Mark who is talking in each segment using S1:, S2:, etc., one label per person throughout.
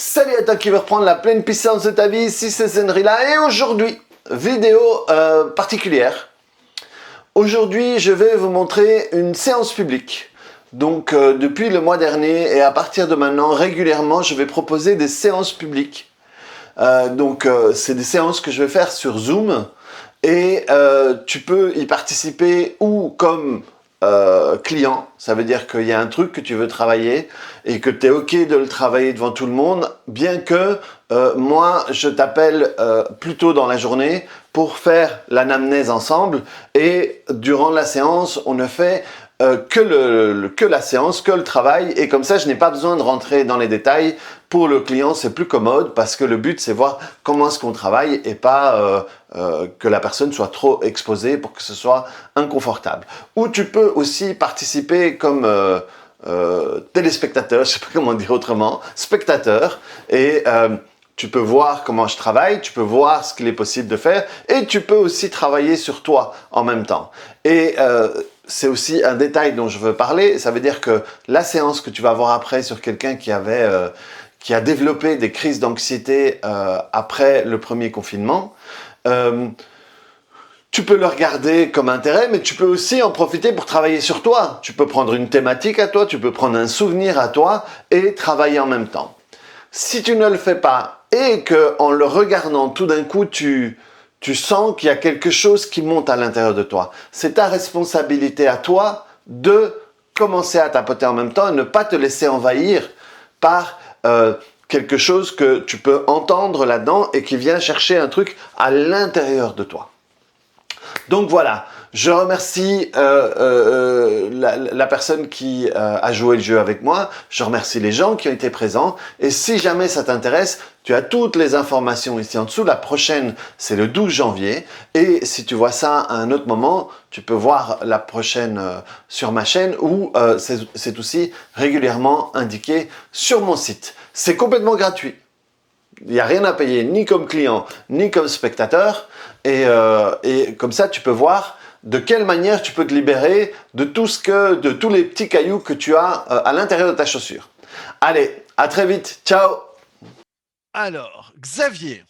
S1: Salut à toi qui veut reprendre la pleine puissance de ta vie, ici c'est Zenrila et aujourd'hui, vidéo particulière. Aujourd'hui, je vais vous montrer une séance publique. Donc depuis le mois dernier et à partir de maintenant, régulièrement, je vais proposer des séances publiques. C'est des séances que je vais faire sur Zoom et tu peux y participer ou comme client, ça veut dire qu'il y a un truc que tu veux travailler et que tu es ok de le travailler devant tout le monde, bien que moi je t'appelle plus tôt dans la journée pour faire l'anamnèse ensemble et durant la séance on ne fait que la séance, que le travail, et comme ça je n'ai pas besoin de rentrer dans les détails. Pour le client c'est plus commode parce que le but c'est voir comment est-ce qu'on travaille et pas que la personne soit trop exposée pour que ce soit inconfortable. Ou tu peux aussi participer comme téléspectateur, je ne sais pas comment dire autrement, spectateur, et tu peux voir comment je travaille, tu peux voir ce qu'il est possible de faire, et tu peux aussi travailler sur toi en même temps. Et c'est aussi un détail dont je veux parler, ça veut dire que la séance que tu vas voir après sur quelqu'un qui a développé des crises d'anxiété après le premier confinement, tu peux le regarder comme intérêt, mais tu peux aussi en profiter pour travailler sur toi. Tu peux prendre une thématique à toi, tu peux prendre un souvenir à toi et travailler en même temps. Si tu ne le fais pas et qu'en le regardant tout d'un coup tu sens qu'il y a quelque chose qui monte à l'intérieur de toi, c'est ta responsabilité à toi de commencer à tapoter en même temps et ne pas te laisser envahir par quelque chose que tu peux entendre là-dedans et qui vient chercher un truc à l'intérieur de toi. Donc voilà, je remercie la personne qui a joué le jeu avec moi, je remercie les gens qui ont été présents, et si jamais ça t'intéresse, tu as toutes les informations ici en dessous. La prochaine, c'est le 12 janvier, et si tu vois ça à un autre moment, tu peux voir la prochaine sur ma chaîne, ou c'est aussi régulièrement indiqué sur mon site. C'est complètement gratuit. Il n'y a rien à payer, ni comme client, ni comme spectateur. Et comme ça, tu peux voir de quelle manière tu peux te libérer de de tous les petits cailloux que tu as à l'intérieur de ta chaussure. Allez, à très vite. Ciao!
S2: Alors, Xavier.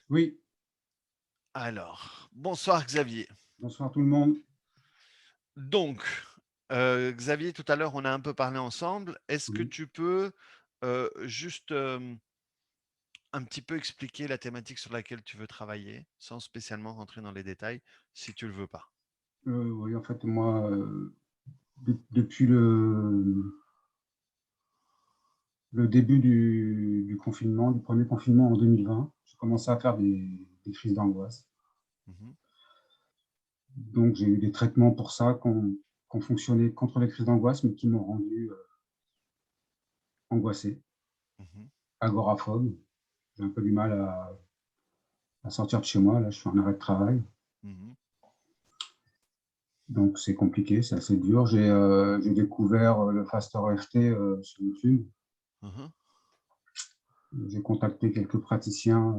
S3: Oui,
S2: Alors, bonsoir Xavier.
S3: bonsoir tout le monde.
S2: Donc, Xavier, tout à l'heure, on a un peu parlé ensemble. Est-ce que
S3: Oui.
S2: tu peux juste un petit peu expliquer la thématique sur laquelle tu veux travailler, sans spécialement rentrer dans les détails, si tu le veux pas?
S3: Oui, en fait, moi, depuis le début du confinement, du premier confinement en 2020, j'ai commencé à faire des crises d'angoisse.
S2: Mmh.
S3: Donc, j'ai eu des traitements pour ça qui ont fonctionné contre les crises d'angoisse, mais qui m'ont rendu angoissé,
S2: Mmh.
S3: agoraphobe. J'ai un peu du mal à sortir de chez moi. Là, je suis en arrêt de travail.
S2: Mmh.
S3: Donc, c'est compliqué, c'est assez dur. J'ai découvert le Faster EFT sur YouTube.
S2: Mmh.
S3: J'ai contacté quelques praticiens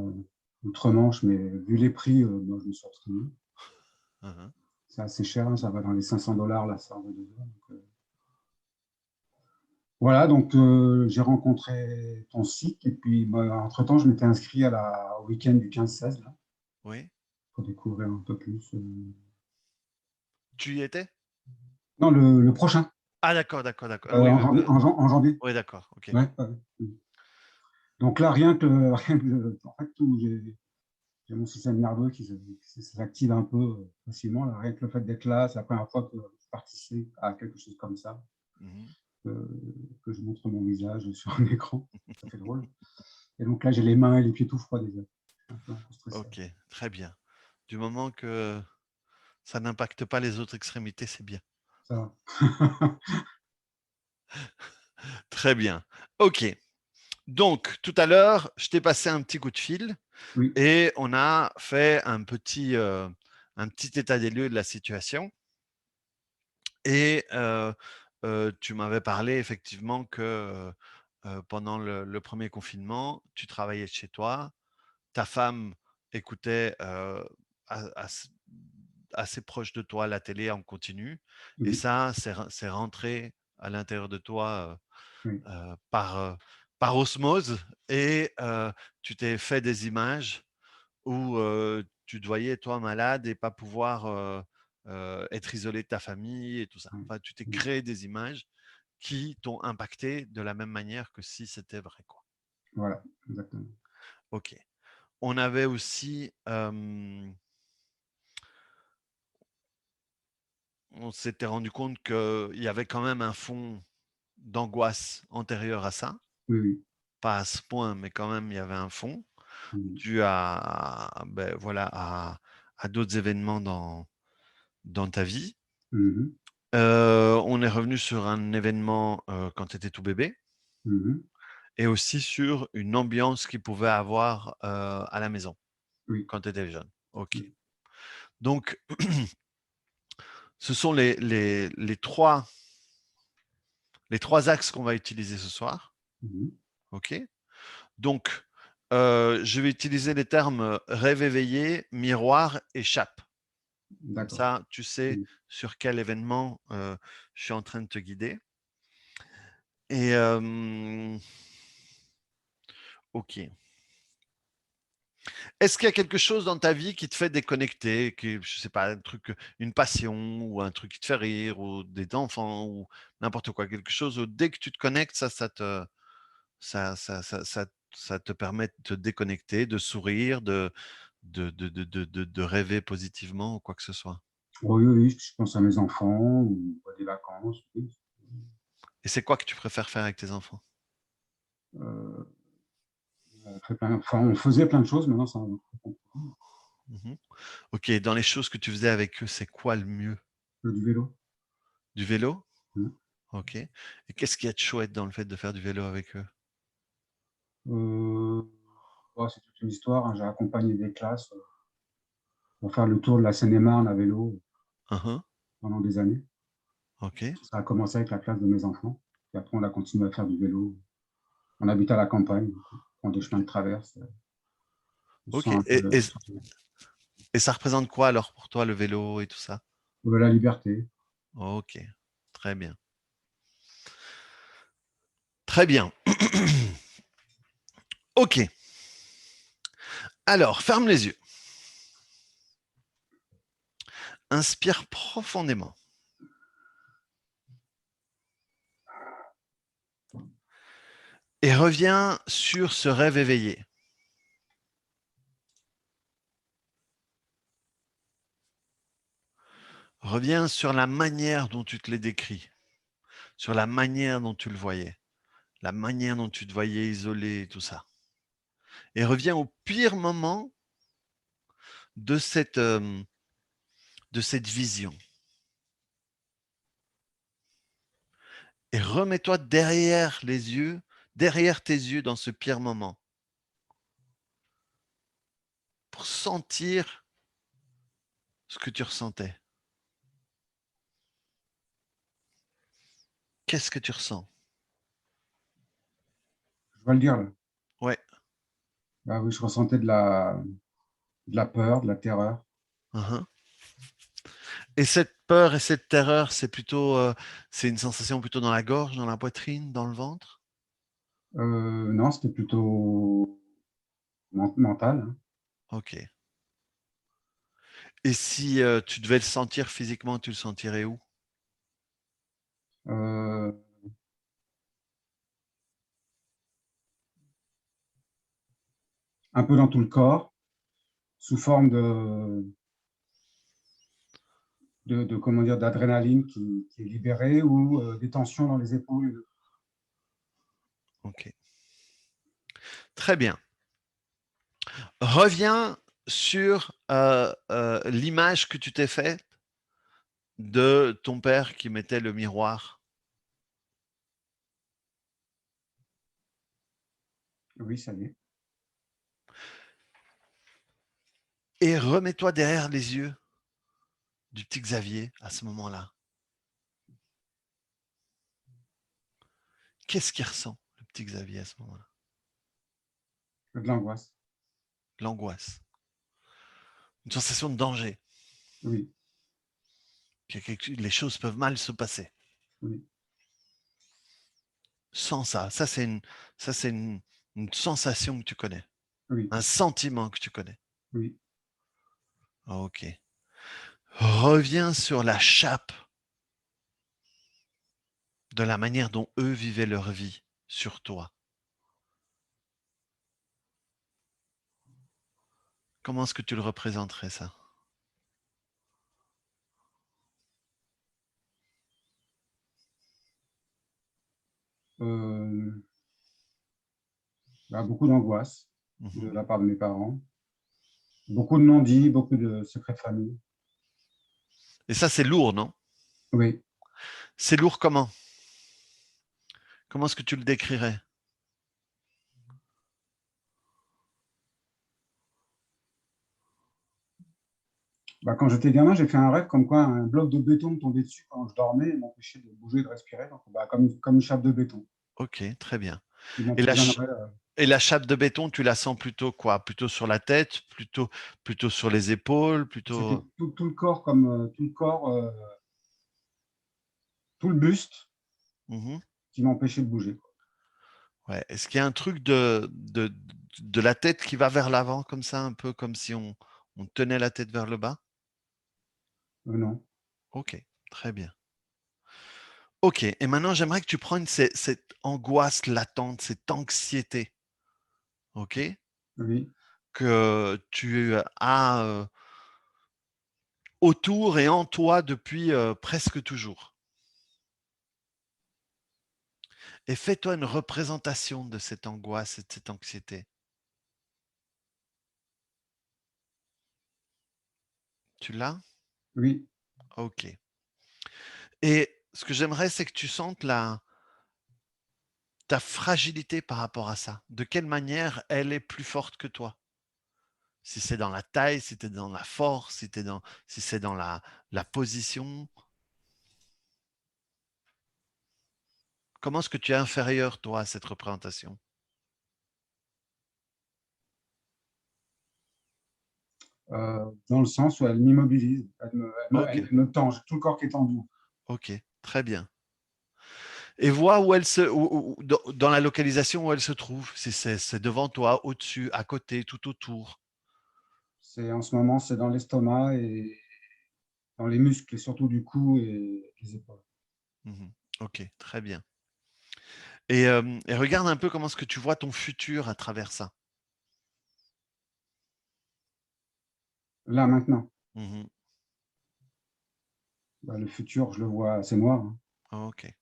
S3: outre-Manche, mais vu les prix, moi, je me suis abstenu.
S2: Mmh.
S3: C'est assez cher, hein, ça va dans les 500 $ la séance de 2 heures. Voilà, donc j'ai rencontré ton site et puis entre-temps, je m'étais inscrit au week-end du 15-16 là,
S2: Oui.
S3: pour découvrir un peu plus.
S2: Tu y étais?
S3: Non, le prochain,
S2: Ah d'accord, d'accord, d'accord. Ah oui,
S3: en
S2: oui,
S3: janvier. En janvier.
S2: oui, d'accord, OK.
S3: Ouais, ouais, ouais. Donc là, en fait, j'ai mon système nerveux qui s'active un peu facilement. Là. Rien que le fait d'être là, c'est la première fois que je participe à quelque chose comme ça,
S2: Mmh.
S3: euh, que je montre mon visage sur un écran. Ça fait drôle. Et donc là, j'ai les mains et les pieds tout froids déjà. Un peu stressé.
S2: OK, très bien. Du moment que ça n'impacte pas les autres extrémités, c'est bien.
S3: Ça va.
S2: Très bien. OK. Donc, tout à l'heure, je t'ai passé un petit coup de fil
S3: Oui,
S2: et on a fait un petit état des lieux de la situation. Et tu m'avais parlé effectivement que pendant le premier confinement, tu travaillais de chez toi, ta femme écoutait assez proche de toi la télé en continu, et
S3: oui,
S2: ça, c'est rentré à l'intérieur de toi
S3: Oui.
S2: par osmose et tu t'es fait des images où tu te voyais toi malade et pas pouvoir être isolé de ta famille et tout ça. Enfin, tu t'es créé des images qui t'ont impacté de la même manière que si c'était vrai, quoi.
S3: Voilà, exactement.
S2: Ok. On avait aussi, on s'était rendu compte qu'il y avait quand même un fond d'angoisse antérieur à ça.
S3: Oui, oui.
S2: Pas à ce point, mais quand même, il y avait un fond
S3: Mhm.
S2: dû ben, voilà, à d'autres événements dans ta vie.
S3: Mhm.
S2: On est revenu sur un événement quand tu étais tout bébé
S3: Mhm.
S2: et aussi sur une ambiance qu'il pouvait avoir à la maison
S3: Oui.
S2: quand tu étais jeune. Ok.
S3: Oui.
S2: Donc, ce sont les trois axes qu'on va utiliser ce soir.
S3: Mhm.
S2: Ok. Donc, je vais utiliser les termes rêve éveillé, miroir et chape. Comme
S3: D'accord.
S2: ça, tu sais
S3: Oui.
S2: sur quel événement je suis en train de te guider. Et ok. Est-ce qu'il y a quelque chose dans ta vie qui te fait déconnecter, qui, je sais pas, un truc, une passion ou un truc qui te fait rire ou des enfants ou n'importe quoi, quelque chose où dès que tu te connectes, ça te permet de te déconnecter, de sourire, de rêver positivement ou quoi que ce soit.
S3: Oui, oui, oui, je pense à mes enfants ou à des vacances. Oui.
S2: Et c'est quoi que tu préfères faire avec tes enfants?
S3: Euh, on faisait plein de choses, maintenant ça.
S2: Mhm. Ok, dans les choses que tu faisais avec eux, c'est quoi le mieux?
S3: Du vélo.
S2: Du vélo?
S3: Mhm.
S2: Ok. Et qu'est-ce qu'il y a de chouette dans le fait de faire du vélo avec eux?
S3: C'est toute une histoire, hein. J'ai accompagné des classes pour faire le tour de la Seine-et-Marne à vélo
S2: Mhm.
S3: pendant des années.
S2: Ok.
S3: Ça a commencé avec la classe de mes enfants. Et après, on a continué à faire du vélo. On habite à la campagne, donc on prend des chemins de traverse. On se
S2: Ok.
S3: sent un peu
S2: Et ça représente quoi alors pour toi le vélo et tout ça?
S3: de la liberté.
S2: Ok. Très bien. Très bien. Ok. Alors, ferme les yeux. Inspire profondément. Et reviens sur ce rêve éveillé. Reviens sur la manière dont tu te l'es décrit, sur la manière dont tu le voyais, la manière dont tu te voyais isolé et tout ça. Et reviens au pire moment de cette vision. Et remets-toi derrière les yeux, derrière tes yeux dans ce pire moment, pour sentir ce que tu ressentais. Qu'est-ce que tu ressens?
S3: Je vais le dire là.
S2: Ouais.
S3: Ah oui, je ressentais de la peur, de la terreur.
S2: Uh-huh. Et cette peur et cette terreur, c'est une sensation plutôt dans la gorge, dans la poitrine, dans le ventre?
S3: Non, c'était plutôt mental, hein.
S2: Ok. Et si tu devais le sentir physiquement, tu le sentirais où?
S3: Euh, un peu dans tout le corps, sous forme comment dire, d'adrénaline qui est libérée ou des tensions dans les épaules.
S2: Ok. Très bien. Reviens sur l'image que tu t'es faite de ton père qui mettait le miroir.
S3: Oui, ça y est.
S2: Et remets-toi derrière les yeux du petit Xavier à ce moment-là. Qu'est-ce qu'il ressent, le petit Xavier, à ce moment-là?
S3: De l'angoisse.
S2: L'angoisse. Une sensation de danger.
S3: Oui,
S2: Les choses peuvent mal se passer.
S3: oui.
S2: Sans ça. Ça, c'est une sensation que tu connais,
S3: Oui,
S2: un sentiment que tu connais.
S3: oui.
S2: Ok. Reviens sur la chape de la manière dont eux vivaient leur vie sur toi. Comment est-ce que tu le représenterais, ça?
S3: Euh, beaucoup d'angoisse de
S2: Mhm.
S3: la part de mes parents. Beaucoup de non-dits, beaucoup de secrets de famille.
S2: Et ça, c'est lourd, non?
S3: Oui.
S2: C'est lourd comment? Comment est-ce que tu le décrirais?
S3: Quand j'étais gamin, j'ai fait un rêve comme quoi un bloc de béton me tombait dessus quand je dormais et m'empêchait de bouger et de respirer. Donc, comme une chape de béton
S2: Ok, très bien.
S3: qui
S2: Et la, ch-
S3: m'emprisonnerait.
S2: et la chape de béton, tu la sens plutôt quoi? Plutôt sur la tête, plutôt sur les épaules,
S3: C'était
S2: plutôt.
S3: tout le corps, comme tout le corps, tout le buste
S2: Mhm.
S3: qui m'empêchait de bouger.
S2: Ouais. Est-ce qu'il y a un truc de la tête qui va vers l'avant, comme ça, un peu comme si on tenait la tête vers le bas?
S3: Non.
S2: Ok, très bien. Ok, et maintenant j'aimerais que tu prennes cette angoisse latente, cette anxiété, ok,
S3: Oui.
S2: que tu as autour et en toi depuis presque toujours. Et fais-toi une représentation de cette angoisse et de cette anxiété. Tu l'as?
S3: Oui.
S2: Ok. Et ce que j'aimerais, c'est que tu sentes ta fragilité par rapport à ça. De quelle manière elle est plus forte que toi? Si c'est dans la taille, si c'est dans la force, si c'est dans la position. Comment est-ce que tu es inférieur, toi, à cette représentation?
S3: Dans le sens où elle m'immobilise.
S2: Ok,
S3: Elle me tend. J'ai tout le corps qui est tendu.
S2: ok, très bien. Et vois où elle se, dans la localisation où elle se trouve. Si c'est devant toi, au-dessus, à côté, tout autour.
S3: En ce moment, c'est dans l'estomac et dans les muscles, et surtout du cou et les épaules.
S2: Mhm. Ok, très bien. Et regarde un peu comment est-ce que tu vois ton futur à travers ça.
S3: Là, maintenant,
S2: Mhm.
S3: le futur, je le vois assez noir. Hein.
S2: Ok,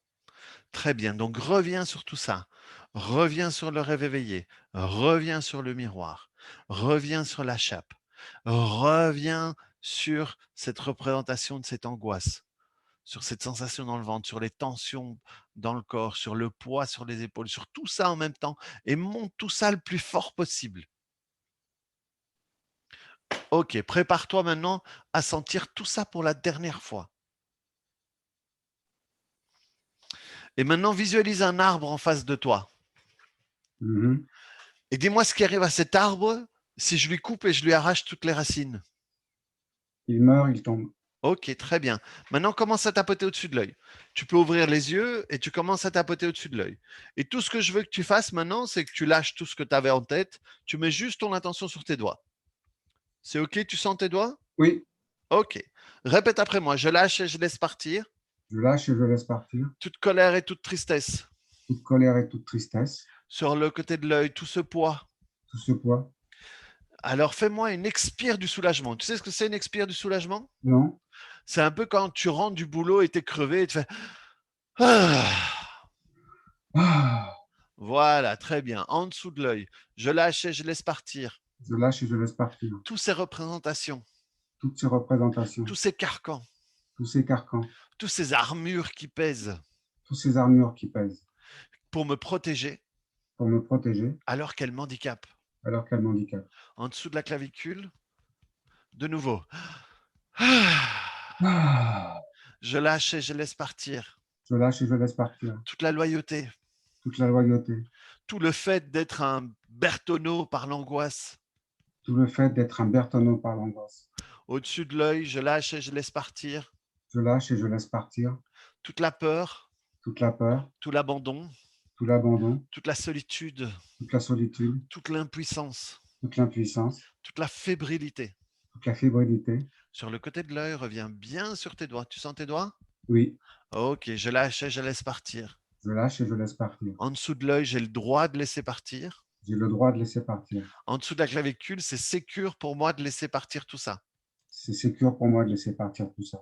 S2: très bien. Donc reviens sur tout ça. Reviens sur le rêve éveillé. Reviens sur le miroir. Reviens sur la chape. Reviens sur cette représentation de cette angoisse, sur cette sensation dans le ventre, sur les tensions dans le corps, sur le poids sur les épaules, sur tout ça en même temps, et monte tout ça le plus fort possible. Ok, prépare-toi maintenant à sentir tout ça pour la dernière fois. Et maintenant, visualise un arbre en face de toi.
S3: Mhm.
S2: Et dis-moi ce qui arrive à cet arbre si je lui coupe et je lui arrache toutes les racines.
S3: Il meurt, il tombe.
S2: Ok, très bien. Maintenant, commence à tapoter au-dessus de l'œil. Tu peux ouvrir les yeux et tu commences à tapoter au-dessus de l'œil. Et tout ce que je veux que tu fasses maintenant, c'est que tu lâches tout ce que tu avais en tête. Tu mets juste ton attention sur tes doigts. C'est ok, tu sens tes doigts?
S3: Oui,
S2: Ok. Répète après moi. Je lâche et je laisse partir.
S3: je lâche et je laisse partir.
S2: Toute colère et toute tristesse.
S3: Toute colère et toute tristesse,
S2: Sur le côté de l'œil, tout ce poids.
S3: tout ce poids.
S2: Alors fais-moi une expire du soulagement. Tu sais ce que c'est une expire du soulagement?
S3: Non.
S2: C'est un peu quand tu rentres du boulot et t'es crevé et tu fais ah.
S3: Ah,
S2: Voilà, très bien. En dessous de l'œil, je lâche et je laisse partir.
S3: je lâche et je laisse partir.
S2: Toutes ces représentations,
S3: Toutes ces représentations,
S2: tous ces carcans,
S3: tous ces carcans,
S2: toutes ces armures qui pèsent
S3: toutes ces armures qui pèsent
S2: pour me protéger
S3: pour me protéger
S2: alors qu'elles m'handicapent.
S3: alors qu'elles m'handicapent.
S2: En dessous de la clavicule, de nouveau. Ah.
S3: Ah,
S2: Je lâche et je laisse partir.
S3: je lâche et je laisse partir.
S2: Toute la loyauté,
S3: Toute la loyauté,
S2: tout le fait d'être un Berthonaut par l'angoisse.
S3: tout le fait d'être un Berthelot par l'angoisse.
S2: Au-dessus de l'œil, je lâche et je laisse partir.
S3: Je lâche et je laisse partir.
S2: Toute la peur,
S3: Toute la peur,
S2: tout l'abandon,
S3: tout l'abandon,
S2: toute la solitude,
S3: toute la solitude,
S2: toute l'impuissance,
S3: toute l'impuissance,
S2: toute la fébrilité.
S3: toute la fébrilité.
S2: Sur le côté de l'œil, reviens bien sur tes doigts. Tu sens tes doigts?
S3: Oui,
S2: Ok, je lâche et je laisse partir.
S3: je lâche et je laisse partir.
S2: En dessous de l'œil, j'ai le droit de laisser partir.
S3: J'ai le droit de laisser partir.
S2: En dessous de la clavicule, c'est sécure pour moi de laisser partir tout ça.
S3: C'est sécure pour moi de laisser partir tout ça.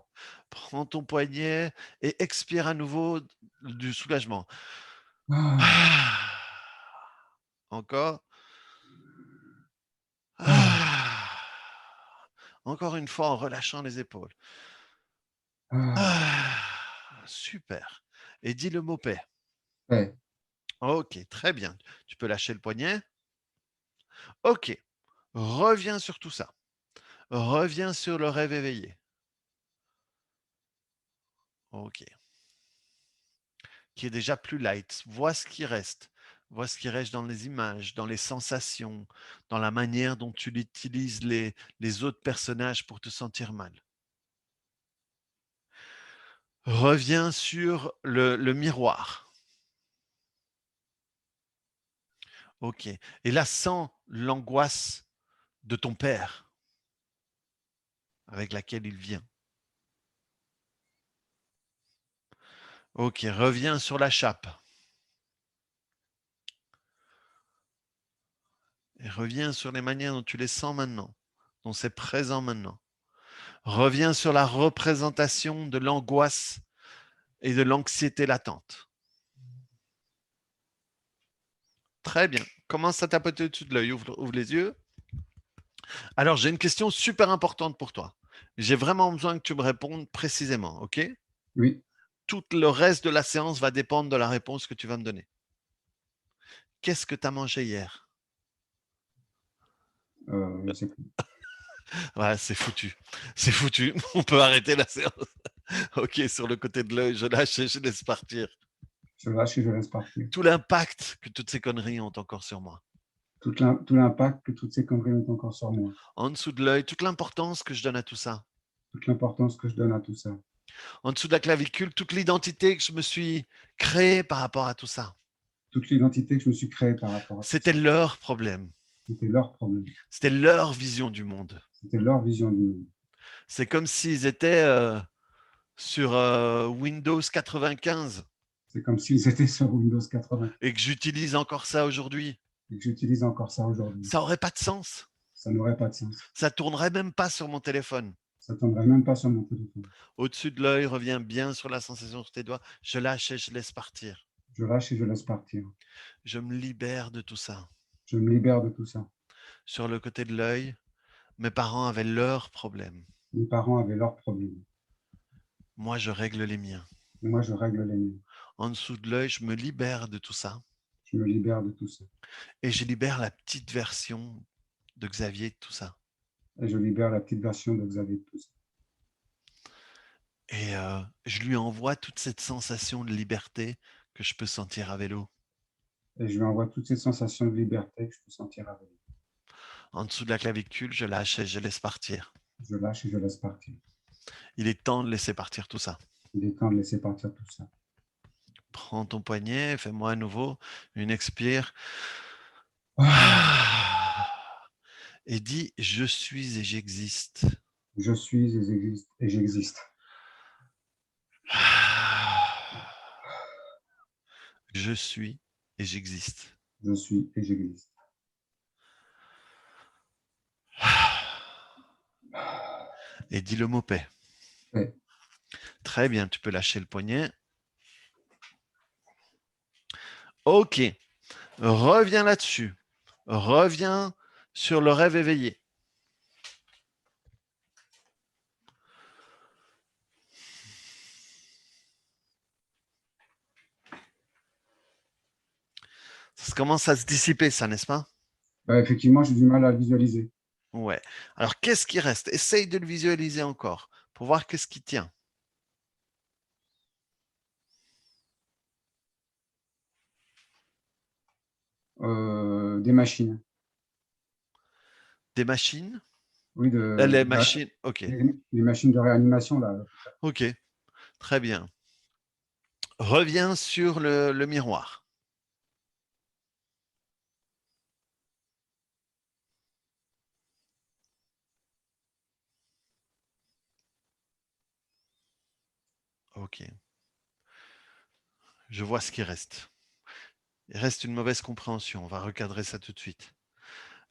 S2: Prends ton poignet et expire à nouveau du soulagement.
S3: Ah,
S2: Encore.
S3: ah,
S2: Encore une fois en relâchant les épaules.
S3: ah.
S2: Super. Et dis le mot paix.
S3: Paix.
S2: Ok, très bien. Tu peux lâcher le poignet. Ok. Reviens sur tout ça. Reviens sur le rêve éveillé. Ok. Qui est déjà plus light. Vois ce qui reste. Vois ce qui reste dans les images, dans les sensations, dans la manière dont tu utilises les autres personnages pour te sentir mal. Reviens sur le miroir. Ok. Et là, sens l'angoisse de ton père avec laquelle il vient. Ok, reviens sur la chape. Et reviens sur les manières dont tu les sens maintenant, dont c'est présent maintenant. Reviens sur la représentation de l'angoisse et de l'anxiété latente. Très bien. Commence à tapoter au-dessus de l'œil. Ouvre les yeux. Alors, j'ai une question super importante pour toi. J'ai vraiment besoin que tu me répondes précisément, ok?
S3: Oui.
S2: Tout le reste de la séance va dépendre de la réponse que tu vas me donner. Qu'est-ce que tu as mangé hier?
S3: Je sais plus.
S2: Ouais, c'est foutu. C'est foutu. On peut arrêter la séance. Ok, sur le côté de l'œil, je lâche et je laisse partir.
S3: Je lâche et je laisse partir.
S2: Tout l'impact que toutes ces conneries ont encore sur moi.
S3: Tout l'impact que toutes ces conneries ont encore sur moi.
S2: En dessous de l'œil, toute l'importance que je donne à tout ça.
S3: Toute l'importance que je donne à tout ça.
S2: En dessous de la clavicule, toute l'identité que je me suis créée par rapport à tout ça.
S3: Toute l'identité que je me suis créée par rapport à ça.
S2: C'était leur problème.
S3: C'était leur problème.
S2: C'était leur vision du monde.
S3: C'était leur vision du monde.
S2: C'est comme s'ils étaient sur Windows 95
S3: C'est comme s'ils étaient sur Windows 80
S2: et que j'utilise encore ça aujourd'hui.
S3: et que j'utilise encore ça aujourd'hui.
S2: Ça n'aurait pas de sens.
S3: Ça n'aurait pas de sens.
S2: Ça tournerait même pas sur mon téléphone.
S3: Ça ne tomberait même pas sur mon téléphone.
S2: Au-dessus de l'œil, reviens bien sur la sensation sur tes doigts. Je lâche et je laisse partir.
S3: Je lâche et je laisse partir.
S2: Je me libère de tout ça.
S3: Je me libère de tout ça.
S2: Sur le côté de l'œil, mes parents avaient leurs problèmes.
S3: Mes parents avaient leurs problèmes.
S2: Moi, je règle les miens.
S3: Et moi, je règle les miens.
S2: En dessous de l'œil, je me libère de tout ça.
S3: Je me libère de tout ça.
S2: Et je libère la petite version de Xavier de tout ça.
S3: Et je libère la petite version de Xavier de tout ça.
S2: Et je lui envoie toute cette sensation de liberté que je peux sentir à vélo.
S3: Et je lui envoie toutes ces sensations de liberté que je peux sentir avec lui.
S2: En dessous de la clavicule, je lâche et je laisse partir.
S3: Je lâche et je laisse partir.
S2: Il est temps de laisser partir tout ça.
S3: Il est temps de laisser partir tout ça.
S2: Prends ton poignet, fais-moi à nouveau une expire. Et dis, je suis et j'existe.
S3: Je suis et j'existe.
S2: Je suis et j'existe.
S3: Je suis et j'existe.
S2: Et dis le mot paix.
S3: Paix.
S2: Très bien, tu peux lâcher le poignet. Ok, reviens là-dessus. Reviens sur le rêve éveillé. Ça commence à se dissiper, ça, n'est-ce pas?
S3: Effectivement, j'ai du mal à le visualiser.
S2: Ouais. Alors, qu'est-ce qui reste? Essaye de le visualiser encore pour voir qu'est-ce qui tient.
S3: Des machines.
S2: Des machines?
S3: Oui,
S2: Les machines, ok.
S3: les machines de réanimation, là.
S2: Ok, très bien. Reviens sur le miroir. Ok. Je vois ce qui reste. Il reste une mauvaise compréhension. On va recadrer ça tout de suite.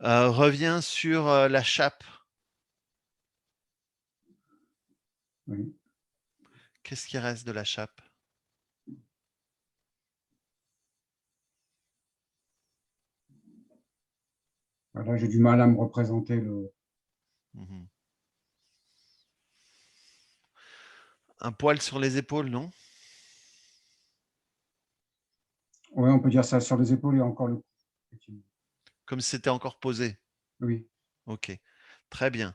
S2: Reviens sur la chape.
S3: Oui.
S2: Qu'est-ce qui reste de la chape?
S3: Là, j'ai du mal à me représenter le.
S2: Mhm. Un poil sur les épaules, non?
S3: Oui, on peut dire ça sur les épaules et encore le cou. Effectivement.
S2: Comme si c'était encore posé.
S3: Oui.
S2: Ok, très bien.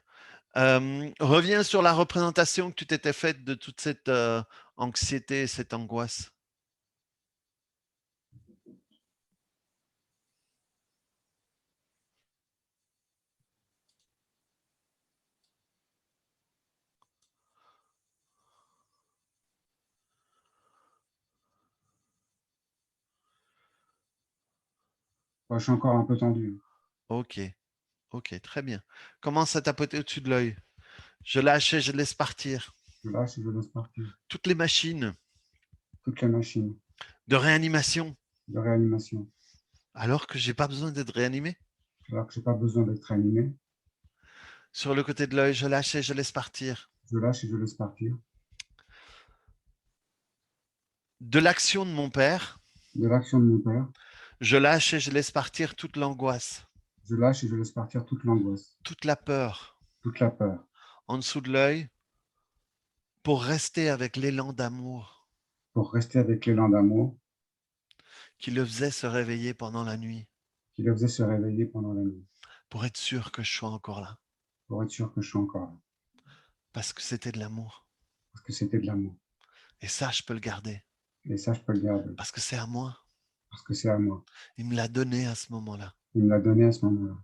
S2: Reviens sur la représentation que tu t'étais faite de toute cette anxiété, cette angoisse.
S3: Je suis encore un peu tendu.
S2: Ok, ok, très bien. Commence à tapoter au-dessus de l'œil. Je lâche et je laisse partir.
S3: Je lâche et je laisse partir.
S2: Toutes les machines
S3: Toutes les machines
S2: de réanimation,
S3: de réanimation.
S2: alors que j'ai pas besoin d'être réanimé.
S3: Alors que je n'ai pas besoin d'être réanimé,
S2: Sur le côté de l'œil, je lâche et je laisse partir.
S3: je lâche et je laisse partir.
S2: De l'action de mon père,
S3: De l'action de mon père,
S2: je lâche et je laisse partir toute l'angoisse,
S3: je lâche et je laisse partir toute l'angoisse,
S2: toute la peur.
S3: toute la peur,
S2: En dessous de l'œil, pour rester avec l'élan d'amour
S3: pour rester avec l'élan d'amour
S2: qui le faisait se réveiller pendant la nuit,
S3: qui le faisait se réveiller pendant la nuit,
S2: pour être sûr que je sois encore là,
S3: pour être sûr que je suis encore là,
S2: parce que c'était de l'amour.
S3: parce que c'était de l'amour.
S2: Et ça, je peux le garder,
S3: Et ça, je peux le garder,
S2: parce que c'est à moi.
S3: parce que c'est à moi.
S2: Il me l'a donné à ce moment-là.
S3: Il me l'a donné à ce moment-là.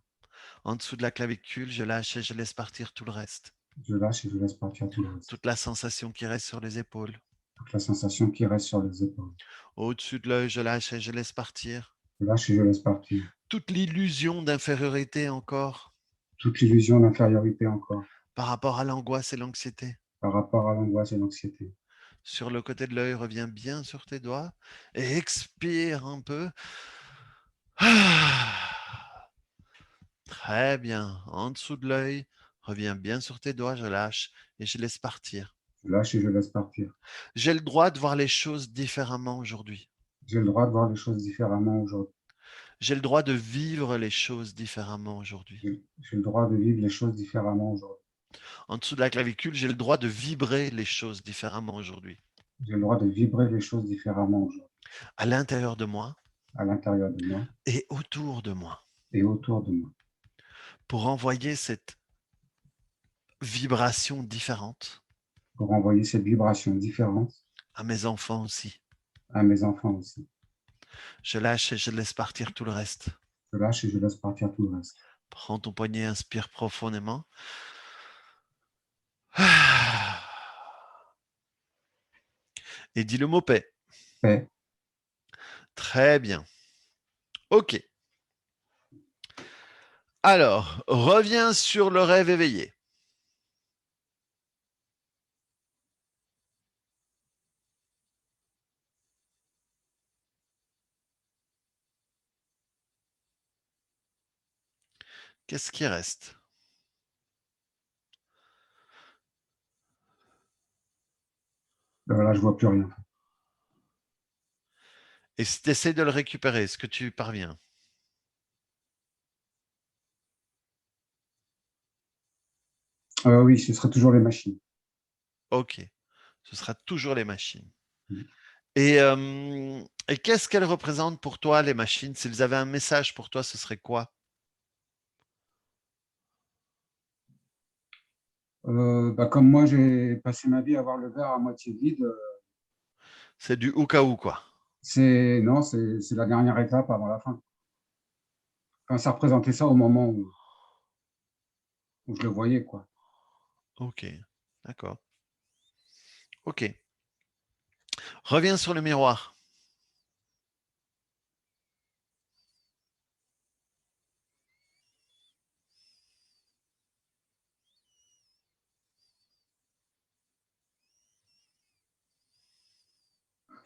S2: En dessous de la clavicule, je lâche et je laisse partir tout le reste.
S3: Je lâche et je laisse partir tout le reste.
S2: Toute la sensation qui reste sur les épaules.
S3: Toute la sensation qui reste sur les épaules.
S2: Au-dessus de l'œil, je lâche et je laisse partir.
S3: Je lâche et je laisse partir.
S2: Toute l'illusion d'infériorité encore
S3: Toute l'illusion d'infériorité encore
S2: par rapport à l'angoisse et l'anxiété.
S3: par rapport à l'angoisse et l'anxiété.
S2: Sur le côté de l'œil, reviens bien sur tes doigts et expire un peu. Très bien. En dessous de l'œil, reviens bien sur tes doigts, je lâche et je laisse partir.
S3: Je lâche et je laisse partir.
S2: J'ai le droit de voir les choses différemment aujourd'hui.
S3: J'ai le droit de voir les choses différemment aujourd'hui.
S2: J'ai le droit de vivre les choses différemment aujourd'hui.
S3: J'ai le droit de vivre les choses différemment aujourd'hui.
S2: En dessous de la clavicule, j'ai le droit de vibrer les choses différemment aujourd'hui.
S3: J'ai le droit de vibrer les choses différemment aujourd'hui.
S2: À l'intérieur de moi
S3: À l'intérieur de moi
S2: et autour de moi.
S3: et autour de moi.
S2: Pour envoyer cette vibration différente
S3: Pour envoyer cette vibration différente
S2: à mes enfants aussi.
S3: à mes enfants aussi.
S2: Je lâche et je laisse partir tout le reste.
S3: Je lâche et je laisse partir tout le reste.
S2: Prends ton poignet, inspire profondément. Et dis le mot paix.
S3: Paix.
S2: Très bien. Ok. Alors, reviens sur le rêve éveillé. Qu'est-ce qui reste?
S3: Là, je vois plus rien.
S2: Et si tu essaies de le récupérer, est-ce que tu parviens?
S3: Oui, ce sera toujours les machines.
S2: Ok. Ce sera toujours les machines.
S3: Mm.
S2: Et qu'est-ce qu'elles représentent pour toi, les machines? S'ils avaient un message pour toi, ce serait quoi?
S3: Comme moi, j'ai passé ma vie à voir le verre à moitié vide,
S2: C'est du ou cas où, quoi.
S3: c'est la dernière étape avant la fin. Enfin, ça représentait ça au moment où je le voyais, quoi.
S2: Ok. D'accord. Ok. Reviens sur le miroir.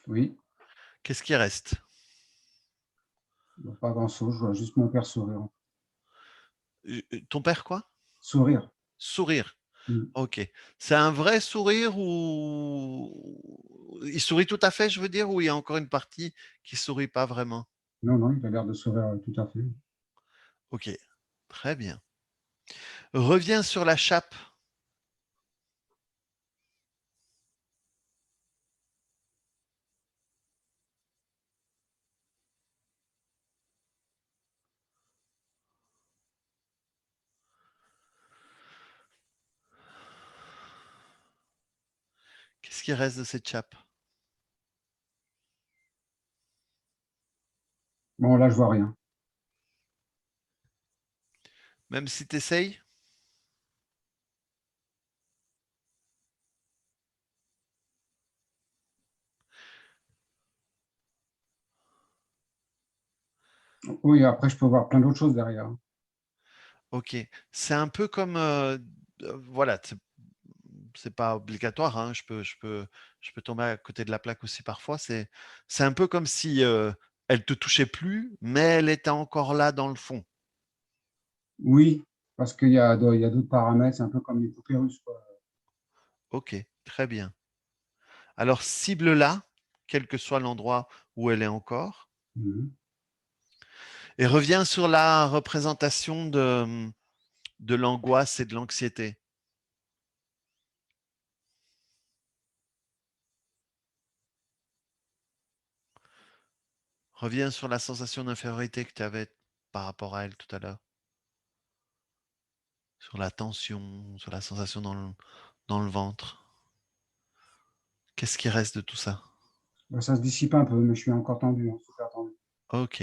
S3: Oui,
S2: Qu'est-ce qui reste?
S3: pas grand-chose, je vois juste mon père sourire.
S2: Ton père quoi?
S3: Sourire.
S2: Sourire.
S3: Mm.
S2: OK. C'est un vrai sourire ou il sourit tout à fait, je veux dire, ou il y a encore une partie qui sourit pas vraiment?
S3: Non, non, il a l'air de sourire tout à fait.
S2: OK, très bien. Reviens sur la chape. Qu'est-ce qui reste de cette chape?
S3: Bon, là, je vois rien.
S2: Même si tu essayes?
S3: Oui, après, je peux voir plein d'autres choses derrière.
S2: OK. C'est un peu comme, voilà, c'est pas obligatoire, hein, je peux tomber à côté de la plaque aussi parfois. C'est un peu comme si, elle te touchait plus, mais elle était encore là dans le fond.
S3: Oui, parce qu'il y a d'autres paramètres, c'est un peu comme les poupées russes, quoi.
S2: OK, très bien. Alors cible-la, quel que soit l'endroit où elle est encore,
S3: Mhm.
S2: et reviens sur la représentation de l'angoisse et de l'anxiété. Reviens sur la sensation d'infériorité que tu avais par rapport à elle tout à l'heure. Sur la tension, sur la sensation dans le ventre. Qu'est-ce qui reste de tout ça?
S3: Bah, ça se dissipe un peu, mais je suis encore tendu, hein, super tendu.
S2: OK.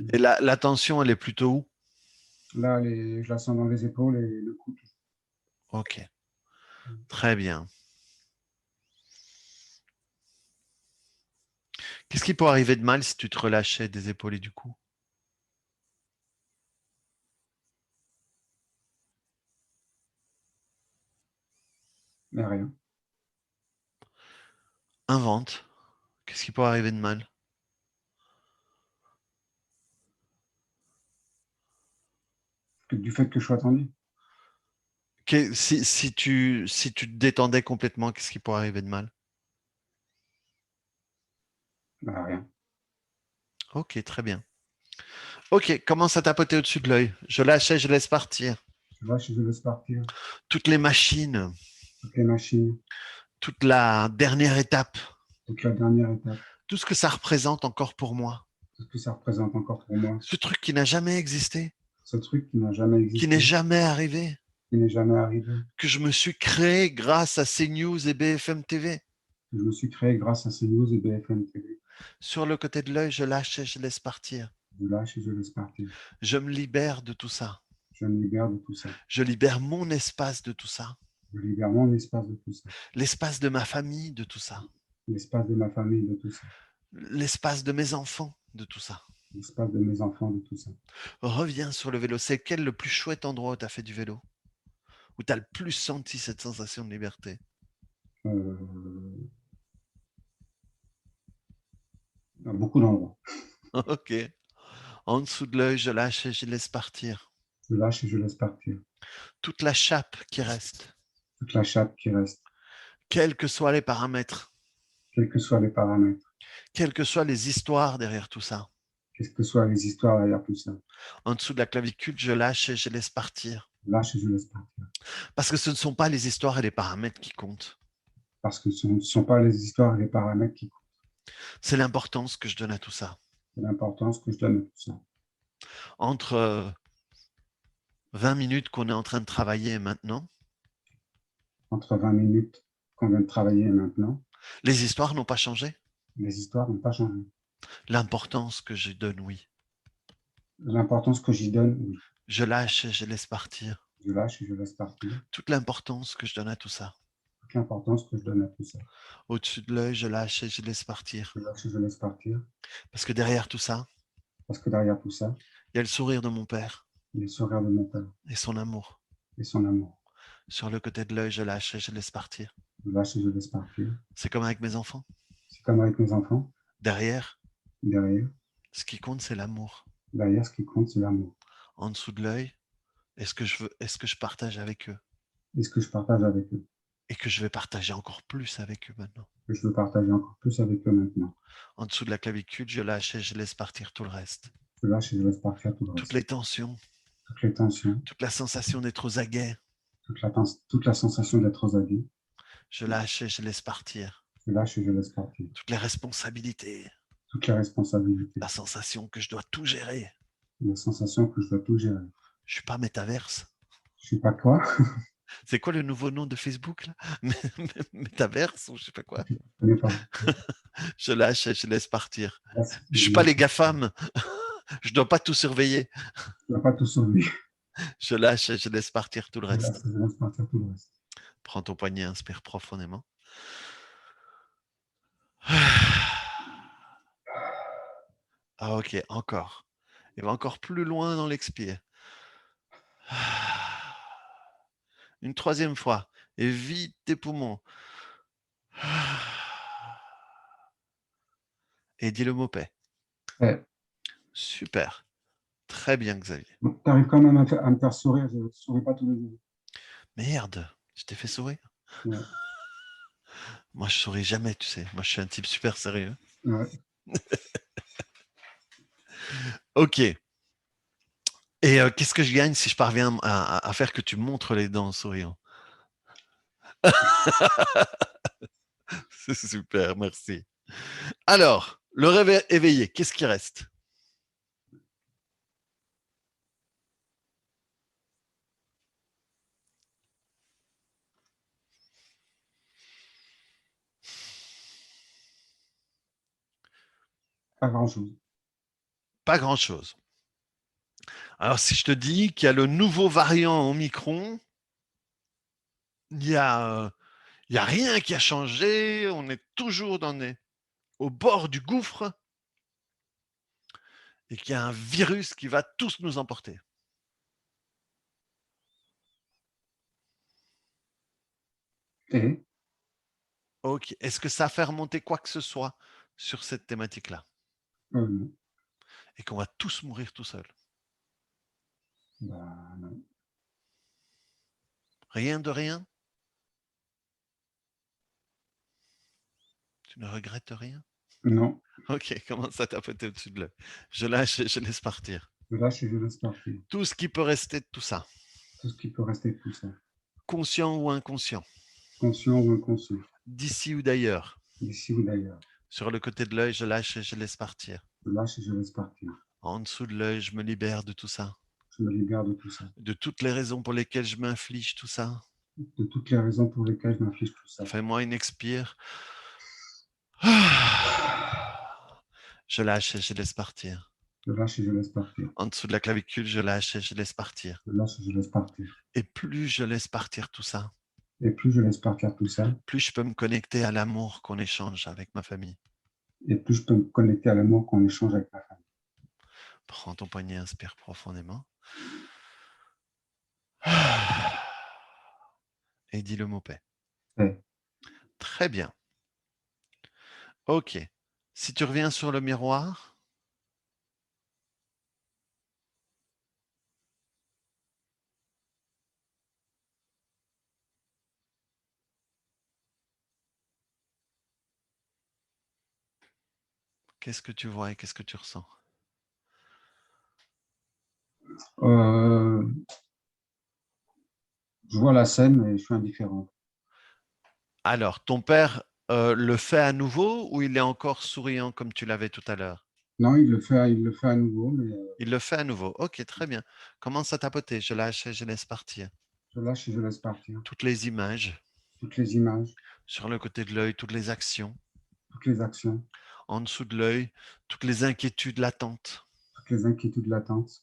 S3: Mhm.
S2: Et la tension, elle est plutôt où?
S3: Là, je la sens dans les épaules et le cou.
S2: OK. Très bien. Qu'est-ce qui pourrait arriver de mal si tu te relâchais des épaules et du cou?
S3: Mais rien.
S2: Invente. Qu'est-ce qui pourrait arriver de mal?
S3: Du fait que je sois tendu.
S2: Si tu te détendais complètement, qu'est-ce qui pourrait arriver de mal?
S3: Bah, rien.
S2: OK, très bien. OK, commence à tapoter au-dessus de l'œil. Je lâche et je laisse partir.
S3: Je lâche et je laisse partir.
S2: Toutes les machines,
S3: Toutes les machines,
S2: toute la dernière étape,
S3: toute la dernière étape,
S2: tout ce que ça représente encore pour moi.
S3: tout ce que ça représente encore pour moi.
S2: Ce truc qui n'a jamais existé,
S3: Ce truc qui n'a jamais
S2: qui n'est
S3: existé,
S2: jamais arrivé,
S3: qui n'est jamais arrivé,
S2: que je me suis créé grâce à CNews et BFM TV.
S3: que je me suis créé grâce à CNews et BFM TV.
S2: Sur le côté de l'œil, je lâche et je laisse partir.
S3: Je lâche et je laisse partir.
S2: Je me libère de tout ça.
S3: Je me libère de tout ça.
S2: Je libère mon espace de tout ça.
S3: Je libère mon espace de tout ça.
S2: L'espace de ma famille de tout ça.
S3: L'espace de ma famille de tout ça.
S2: L'espace de mes enfants de tout ça.
S3: L'espace de mes enfants de tout ça.
S2: Reviens sur le vélo. C'est quel le plus chouette endroit où tu as fait du vélo? Où tu as le plus senti cette sensation de liberté?
S3: Dans beaucoup d'endroits.
S2: Ok. En dessous de l'œil, je lâche et je laisse partir.
S3: Je lâche et je laisse partir.
S2: Toute la chape qui reste,
S3: Toute la chape qui reste,
S2: quels que soient les paramètres,
S3: quels que soient les paramètres,
S2: quelles que soient les histoires derrière tout ça.
S3: quelles que soient les histoires derrière tout ça.
S2: En dessous de la clavicule, je lâche et je laisse partir.
S3: Je lâche et je laisse partir.
S2: Parce que ce ne sont pas les histoires et les paramètres qui comptent.
S3: Parce que ce ne sont pas les histoires et les paramètres qui comptent.
S2: C'est l'importance que je donne à tout ça.
S3: C'est l'importance que je donne à tout ça.
S2: Entre 20 minutes qu'on est en train de travailler maintenant,
S3: Entre 20 minutes qu'on vient de travailler et maintenant,
S2: les histoires n'ont pas changé.
S3: les histoires n'ont pas changé.
S2: L'importance que je donne, oui.
S3: L'importance que j'y donne, oui.
S2: Je lâche et je laisse partir.
S3: Je lâche et je laisse partir.
S2: Toute l'importance que je donne à tout ça.
S3: Toute l'importance que je donne à tout ça.
S2: Au-dessus de l'œil, je lâche et je laisse partir.
S3: Je lâche et je laisse partir.
S2: Parce que derrière tout ça,
S3: Parce que derrière tout ça,
S2: il y a le sourire de mon père
S3: il y a le sourire de mon père
S2: et son amour.
S3: et son amour.
S2: Sur le côté de l'œil, je lâche et je laisse partir.
S3: Je lâche et je laisse partir.
S2: C'est comme avec mes enfants.
S3: C'est comme avec mes enfants.
S2: Derrière,
S3: Derrière,
S2: ce qui compte, c'est l'amour.
S3: derrière, ce qui compte, c'est l'amour.
S2: En dessous de l'œil, est-ce que je partage avec eux
S3: Et ce que je partage avec eux.
S2: et que je vais partager encore plus avec eux maintenant.
S3: Que je veux partager encore plus avec eux maintenant.
S2: En dessous de la clavicule, je lâche et je laisse partir tout le reste.
S3: Je lâche et je laisse partir tout le
S2: Toutes
S3: reste.
S2: les tensions,
S3: Toutes les tensions,
S2: toute la sensation d'être aux aguets,
S3: toute la sensation d'être aux aguets.
S2: je lâche et je laisse partir.
S3: Je lâche et je laisse partir.
S2: Toutes les responsabilités,
S3: Toutes les responsabilités.
S2: la sensation que je dois tout gérer.
S3: La sensation que je dois tout gérer.
S2: Je suis pas métaverse.
S3: Je suis pas quoi.
S2: C'est quoi le nouveau nom de Facebook là? Métaverse ou je sais pas quoi.
S3: Je connais pas.
S2: Je lâche et je laisse partir.
S3: Là,
S2: Je suis pas les GAFAM. Je dois pas tout surveiller.
S3: je dois pas tout sauver.
S2: Je lâche et je laisse partir tout le
S3: Je
S2: reste.
S3: lâche et je laisse partir tout le reste.
S2: Prends ton poignet, inspire profondément. Ah ok, encore. Et va encore plus loin dans l'expire. Une troisième fois. Et vide tes poumons. Et dis le mot paix.
S3: Ouais.
S2: Super. Très bien, Xavier.
S3: Tu arrives quand même à me faire sourire. Je ne souris pas tous les jours.
S2: Merde, je t'ai fait sourire.
S3: Ouais.
S2: Moi, je souris jamais, tu sais. Moi, je suis un type super sérieux.
S3: Ouais.
S2: Ok. Et qu'est-ce que je gagne si je parviens à faire que tu montres les dents en souriant? C'est super, merci. Alors, le rêve éveillé, qu'est-ce qui reste?
S3: Pas grand-chose.
S2: Pas grand-chose. Alors, si je te dis qu'il y a le nouveau variant Omicron, il n'y a rien qui a changé, on est toujours au bord du gouffre et qu'il y a un virus qui va tous nous emporter.
S3: Et
S2: Ok. Est-ce que ça fait remonter quoi que ce soit sur cette thématique-là
S3: non.
S2: et qu'on va tous mourir tout seuls?
S3: Bah, non.
S2: Rien de rien? Tu ne regrettes rien?
S3: Non.
S2: Ok, commence à tapoter au-dessus de l'œil. Je lâche et je laisse partir.
S3: Je lâche et je laisse partir.
S2: Tout ce qui peut rester de tout ça,
S3: Tout ce qui peut rester de tout ça.
S2: conscient ou inconscient,
S3: Conscient ou inconscient.
S2: d'ici ou d'ailleurs,
S3: D'ici ou d'ailleurs.
S2: sur le côté de l'œil, je lâche et je laisse partir.
S3: Je lâche et je laisse partir.
S2: En dessous de l'œil, je me libère de tout ça,
S3: Je me libère de tout ça.
S2: de toutes les raisons pour lesquelles je m'inflige tout ça.
S3: De toutes les raisons pour lesquelles je m'inflige tout ça.
S2: Fais-moi une expire. Je lâche et je laisse partir.
S3: Je lâche et je laisse partir.
S2: En dessous de la clavicule, je lâche et je laisse partir.
S3: Je lâche et je laisse partir.
S2: Et plus je laisse partir tout ça,
S3: Et plus je laisse partir tout ça,
S2: plus je peux me connecter à l'amour qu'on échange avec ma famille.
S3: et plus je peux me connecter à l'amour qu'on échange avec ma famille.
S2: Prends ton poignet, inspire profondément. Et dis le mot paix.
S3: Paix.
S2: Très bien. Ok. Si tu reviens sur le miroir, qu'est-ce que tu vois et qu'est-ce que tu ressens?
S3: Je vois la scène et je suis indifférent.
S2: Alors, ton père le fait à nouveau ou il est encore souriant comme tu l'avais tout à l'heure?
S3: Non, il le fait à nouveau, mais
S2: Il le fait à nouveau. Ok, très bien. Commence à tapoter. Je lâche et je laisse partir.
S3: je lâche et je laisse partir.
S2: Toutes les images,
S3: Toutes les images,
S2: sur le côté de l'œil, toutes les actions.
S3: toutes les actions,
S2: En dessous de l'œil, toutes les inquiétudes latentes.
S3: toutes les inquiétudes latentes.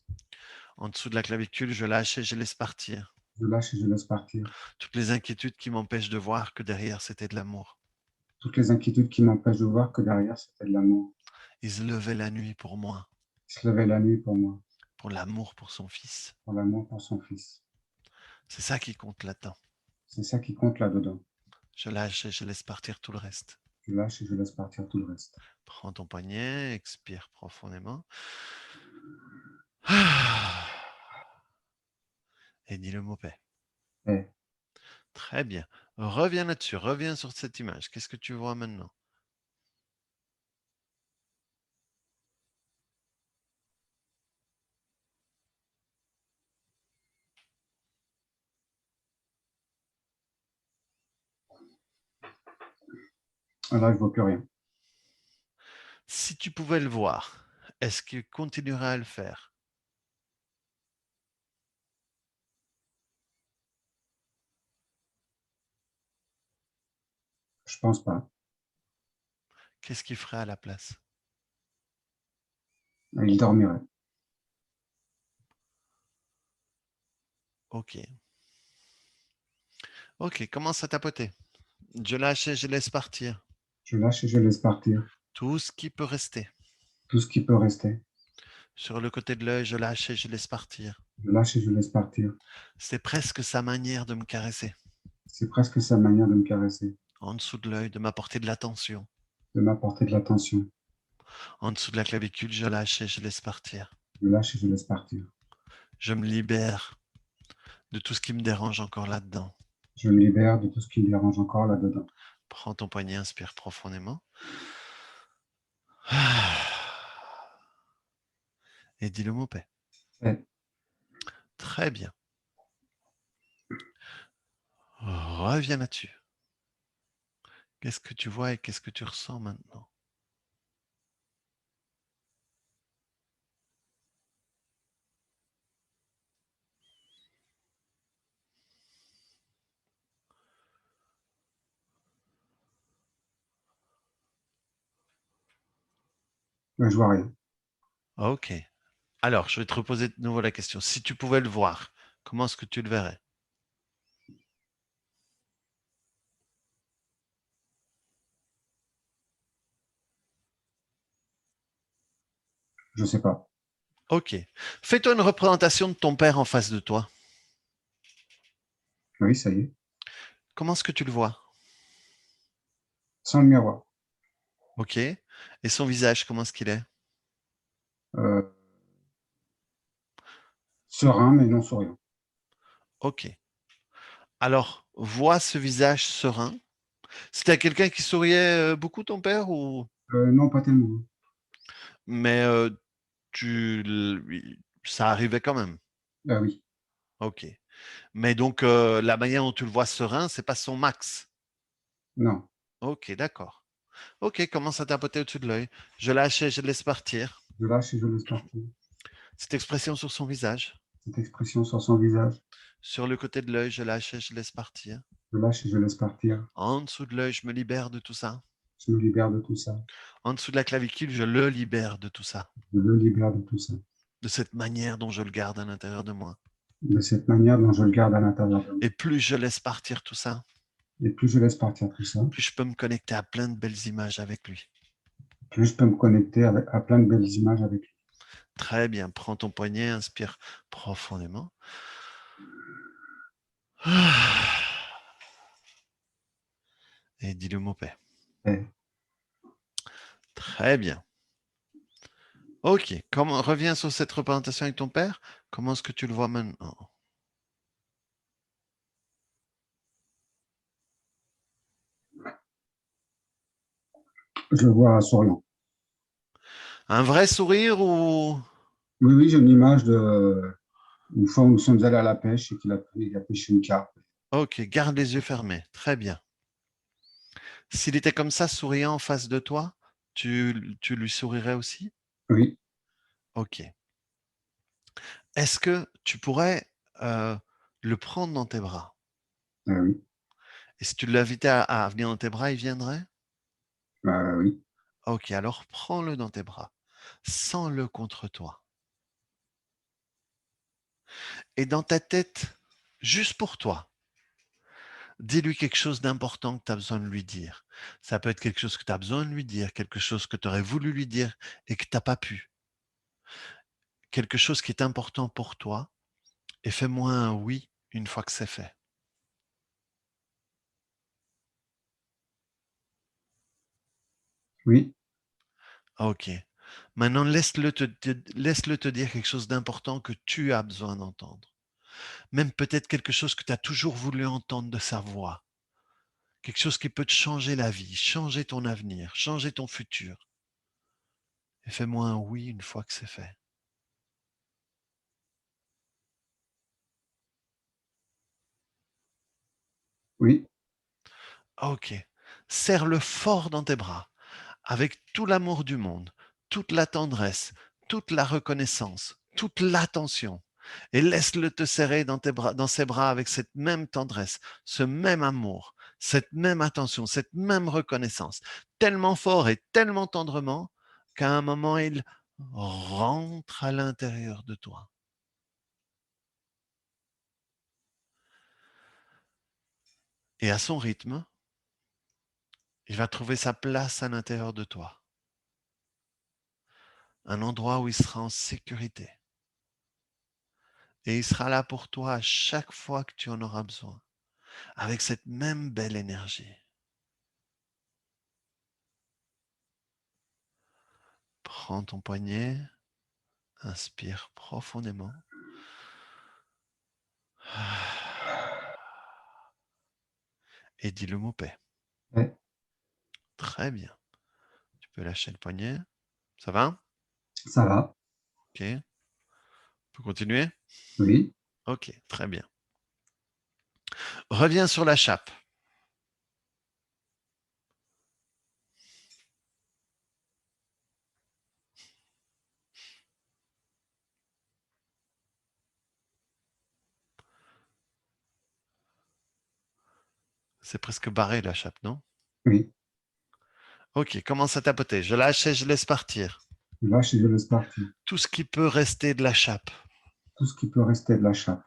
S2: En dessous de la clavicule, je lâche et je laisse partir.
S3: Je lâche et je laisse partir.
S2: Toutes les inquiétudes qui m'empêchent de voir que derrière, c'était de l'amour.
S3: Toutes les inquiétudes qui m'empêchent de voir que derrière, c'était de l'amour.
S2: Il se levait la nuit pour moi,
S3: Il se levait la nuit pour moi,
S2: pour l'amour pour son fils.
S3: pour l'amour pour son fils.
S2: C'est ça qui compte là-dedans.
S3: C'est ça qui compte là-dedans.
S2: Je lâche et je laisse partir tout le reste.
S3: Je lâche et je laisse partir tout le reste.
S2: Prends ton poignet, expire profondément. Et dis le mot paix.
S3: Paix.
S2: Très bien. Reviens là-dessus, reviens sur cette image. Qu'est-ce que tu vois maintenant?
S3: Là, je vois plus rien.
S2: Si tu pouvais le voir, est-ce qu'il continuerait à le faire?
S3: Je pense pas.
S2: Qu'est-ce qu'il ferait à la place?
S3: Il dormirait.
S2: Ok. Ok, commence à tapoter. Je lâche et je laisse partir.
S3: Je lâche et je laisse partir
S2: Tout ce qui peut rester.
S3: tout ce qui peut rester.
S2: Sur le côté de l'œil, je lâche et je laisse partir.
S3: Je lâche et je laisse partir.
S2: C'est presque sa manière de me caresser.
S3: C'est presque sa manière de me caresser,
S2: En dessous de l'œil, de m'apporter de l'attention.
S3: de m'apporter de l'attention.
S2: En dessous de la clavicule, je lâche et je laisse partir.
S3: Je lâche et je laisse partir.
S2: Je me libère de tout ce qui me dérange encore là-dedans.
S3: Je me libère de tout ce qui me dérange encore là-dedans.
S2: Prends ton poignet, inspire profondément. Et dis le mot paix.
S3: Paix.
S2: Très bien. Reviens là-dessus. Qu'est-ce que tu vois et qu'est-ce que tu ressens maintenant?
S3: Je vois rien.
S2: Ok. Alors, je vais te reposer de nouveau la question. Si tu pouvais le voir, comment est-ce que tu le verrais?
S3: Je sais pas.
S2: Ok. Fais-toi une représentation de ton père en face de toi.
S3: Oui, ça y est.
S2: Comment est-ce que tu le vois?
S3: Sans le miroir.
S2: Ok. Et son visage, comment est-ce qu'il est?
S3: Euh, Serein, mais non souriant.
S2: Ok. Alors, vois ce visage serein. C'était quelqu'un qui souriait beaucoup, ton père, ou
S3: Non, pas tellement.
S2: mais ça arrivait quand même.
S3: Ah oui.
S2: Ok. Mais donc la manière dont tu le vois serein, c'est pas son max.
S3: Non.
S2: Ok, d'accord. Ok, commence à tapoter au-dessus de l'œil. Je lâche et je laisse partir.
S3: Je lâche et je laisse partir.
S2: Cette expression sur son visage.
S3: Cette expression sur son visage.
S2: Sur le côté de l'œil, je lâche et je laisse partir.
S3: Je lâche et je laisse partir.
S2: En dessous de l'œil, je me libère de tout ça.
S3: Je me libère de tout ça.
S2: En dessous de la clavicule, je le libère de tout ça.
S3: Je me libère de tout ça.
S2: De cette manière dont je le garde à l'intérieur de moi.
S3: De cette manière dont je le garde à l'intérieur de moi.
S2: Et plus je laisse partir tout ça,
S3: Et plus je laisse partir tout ça,
S2: plus je peux me connecter à plein de belles images avec lui.
S3: plus je peux me connecter à plein de belles images avec lui.
S2: Très bien, prends ton poignet, inspire profondément. Et dis le mot paix.
S3: Paix.
S2: Très bien. Ok, reviens sur cette représentation avec ton père. Comment est-ce que tu le vois maintenant?
S3: Je le vois souriant.
S2: Un vrai sourire ou...
S3: Oui, oui, j'ai une image de une fois où nous sommes allés à la pêche et il a pêché une carpe.
S2: Ok, garde les yeux fermés. Très bien. S'il était comme ça, souriant en face de toi, tu lui sourirais aussi?
S3: Oui,
S2: Ok. Est-ce que tu pourrais le prendre dans tes bras?
S3: oui,
S2: Et si tu l'invitais à venir dans tes bras, il viendrait?
S3: oui,
S2: Ok, alors prends-le dans tes bras. Sens-le contre toi. Et dans ta tête, juste pour toi, dis-lui quelque chose d'important que tu as besoin de lui dire. Ça peut être quelque chose que tu as besoin de lui dire, quelque chose que tu aurais voulu lui dire et que tu n'as pas pu. Quelque chose qui est important pour toi. Et fais-moi un oui une fois que c'est fait.
S3: Oui,
S2: Ok. Maintenant, laisse-le te dire quelque chose d'important que tu as besoin d'entendre. Même peut-être quelque chose que tu as toujours voulu entendre de sa voix. Quelque chose qui peut te changer la vie, changer ton avenir, changer ton futur. Et fais-moi un oui une fois que c'est fait.
S3: oui,
S2: Ok. Serre-le fort dans tes bras, avec tout l'amour du monde, toute la tendresse, toute la reconnaissance, toute l'attention. Et laisse-le te serrer dans tes bras, dans ses bras avec cette même tendresse, ce même amour, cette même attention, cette même reconnaissance, tellement fort et tellement tendrement qu'à un moment, il rentre à l'intérieur de toi. Et à son rythme, il va trouver sa place à l'intérieur de toi. Un endroit où il sera en sécurité. Et il sera là pour toi à chaque fois que tu en auras besoin, avec cette même belle énergie. Prends ton poignet, inspire profondément. Et dis le mot paix.
S3: paix.
S2: Très bien. Tu peux lâcher le poignet. Ça va?
S3: Ça va.
S2: Ok. On peut continuer?
S3: Oui,
S2: Ok, très bien. Reviens sur la chape. C'est presque barré la chape, non?
S3: oui.
S2: Ok, commence à tapoter. Je lâche et je laisse partir.
S3: Je lâche et je laisse partir.
S2: Tout ce qui peut rester de la chape,
S3: Tout ce qui peut rester de la chape,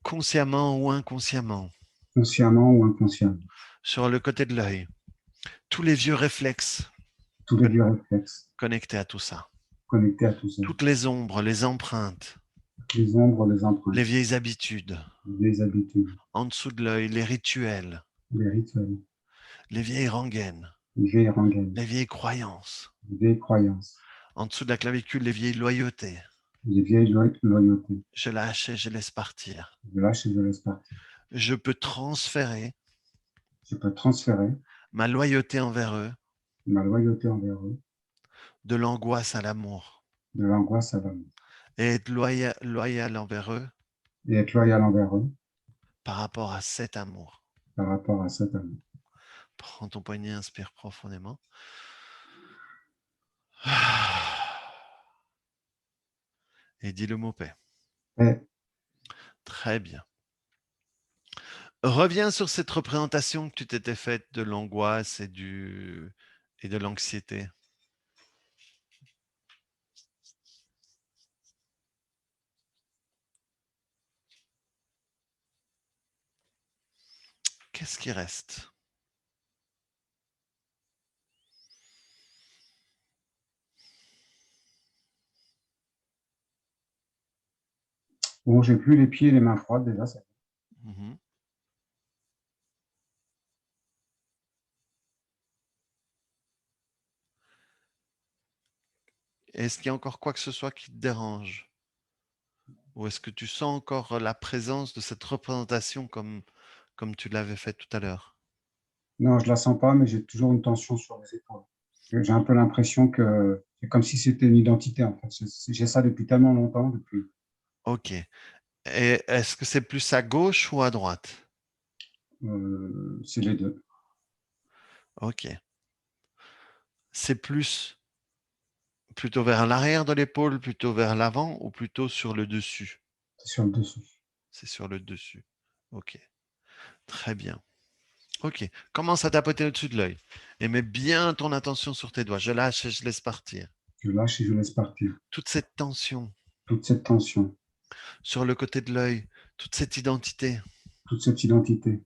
S2: consciemment ou inconsciemment,
S3: consciemment ou inconsciemment.
S2: sur le côté de l'œil. Tous les vieux réflexes
S3: Tous les vieux réflexes
S2: connectés à tout ça.
S3: connectés à tout ça.
S2: Toutes les ombres, les empreintes,
S3: Les ombres, les empreintes,
S2: les vieilles habitudes,
S3: les habitudes,
S2: en dessous de l'œil, les rituels,
S3: les rituels,
S2: les vieilles rengaines,
S3: les vieilles rengaines,
S2: les vieilles croyances,
S3: les vieilles croyances,
S2: en dessous de la clavicule, les vieilles loyautés.
S3: les vieilles loyautés.
S2: Je lâche et je laisse partir.
S3: Je lâche et je laisse partir.
S2: Je peux transférer
S3: Je peux transférer
S2: ma loyauté envers eux
S3: ma loyauté envers eux,
S2: de l'angoisse à l'amour
S3: de l'angoisse à l'amour,
S2: et être loyal envers eux
S3: et être loyal envers eux
S2: par rapport à cet amour.
S3: par rapport à cet amour.
S2: Prends ton poignet, inspire profondément. Et dis le mot paix.
S3: Paix.
S2: Très bien. Reviens sur cette représentation que tu t'étais faite de l'angoisse et de l'anxiété. Qu'est-ce qui reste?
S3: Bon, j'ai plus les pieds et les mains froides déjà. Ça.
S2: Mhm. Est-ce qu'il y a encore quoi que ce soit qui te dérange? Ou est-ce que tu sens encore la présence de cette représentation comme tu l'avais fait tout à l'heure?
S3: Non, je la sens pas, mais j'ai toujours une tension sur les épaules. J'ai un peu l'impression que c'est comme si c'était une identité, en fait. J'ai ça depuis tellement longtemps, depuis.
S2: Ok. Et est-ce que c'est plus à gauche ou à droite?
S3: C'est les deux.
S2: Ok. C'est plutôt vers l'arrière de l'épaule, plutôt vers l'avant ou plutôt sur le dessus?
S3: C'est sur le dessous.
S2: C'est sur le dessus. Ok. Très bien. Ok. Commence à tapoter au-dessus de l'œil. Et mets bien ton attention sur tes doigts. Je lâche et je laisse partir.
S3: Je lâche et je laisse partir.
S2: Toute cette tension
S3: Toute cette tension,
S2: sur le côté de l'œil, toute cette identité.
S3: toute cette identité,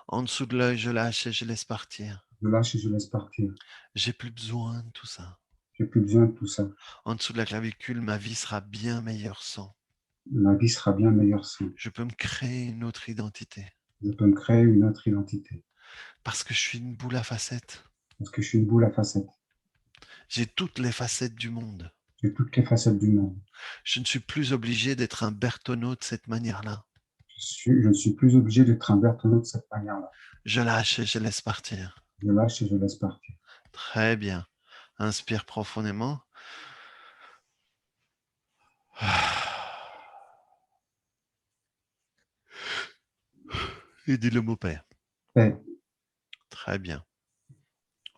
S2: En dessous de l'œil, je lâche et je laisse partir.
S3: je lâche et je laisse partir.
S2: J'ai plus besoin de tout ça.
S3: J'ai plus besoin de tout ça.
S2: En dessous de la clavicule, ma vie sera bien meilleure sans.
S3: Ma vie sera bien meilleure sans.
S2: Je peux me créer une autre identité.
S3: Je peux me créer une autre identité.
S2: Parce que je suis une boule à facettes.
S3: Parce que je suis une boule à facettes.
S2: J'ai toutes les facettes du monde.
S3: J'ai toutes les facettes du monde.
S2: Je ne suis plus obligé d'être un Bertoneau de cette manière-là.
S3: Je ne suis plus obligé d'être un Berthelot de cette manière-là.
S2: Je lâche et je laisse partir.
S3: Je lâche et je laisse partir.
S2: Très bien. Inspire profondément. Et dis le mot paix.
S3: Paix.
S2: Très bien.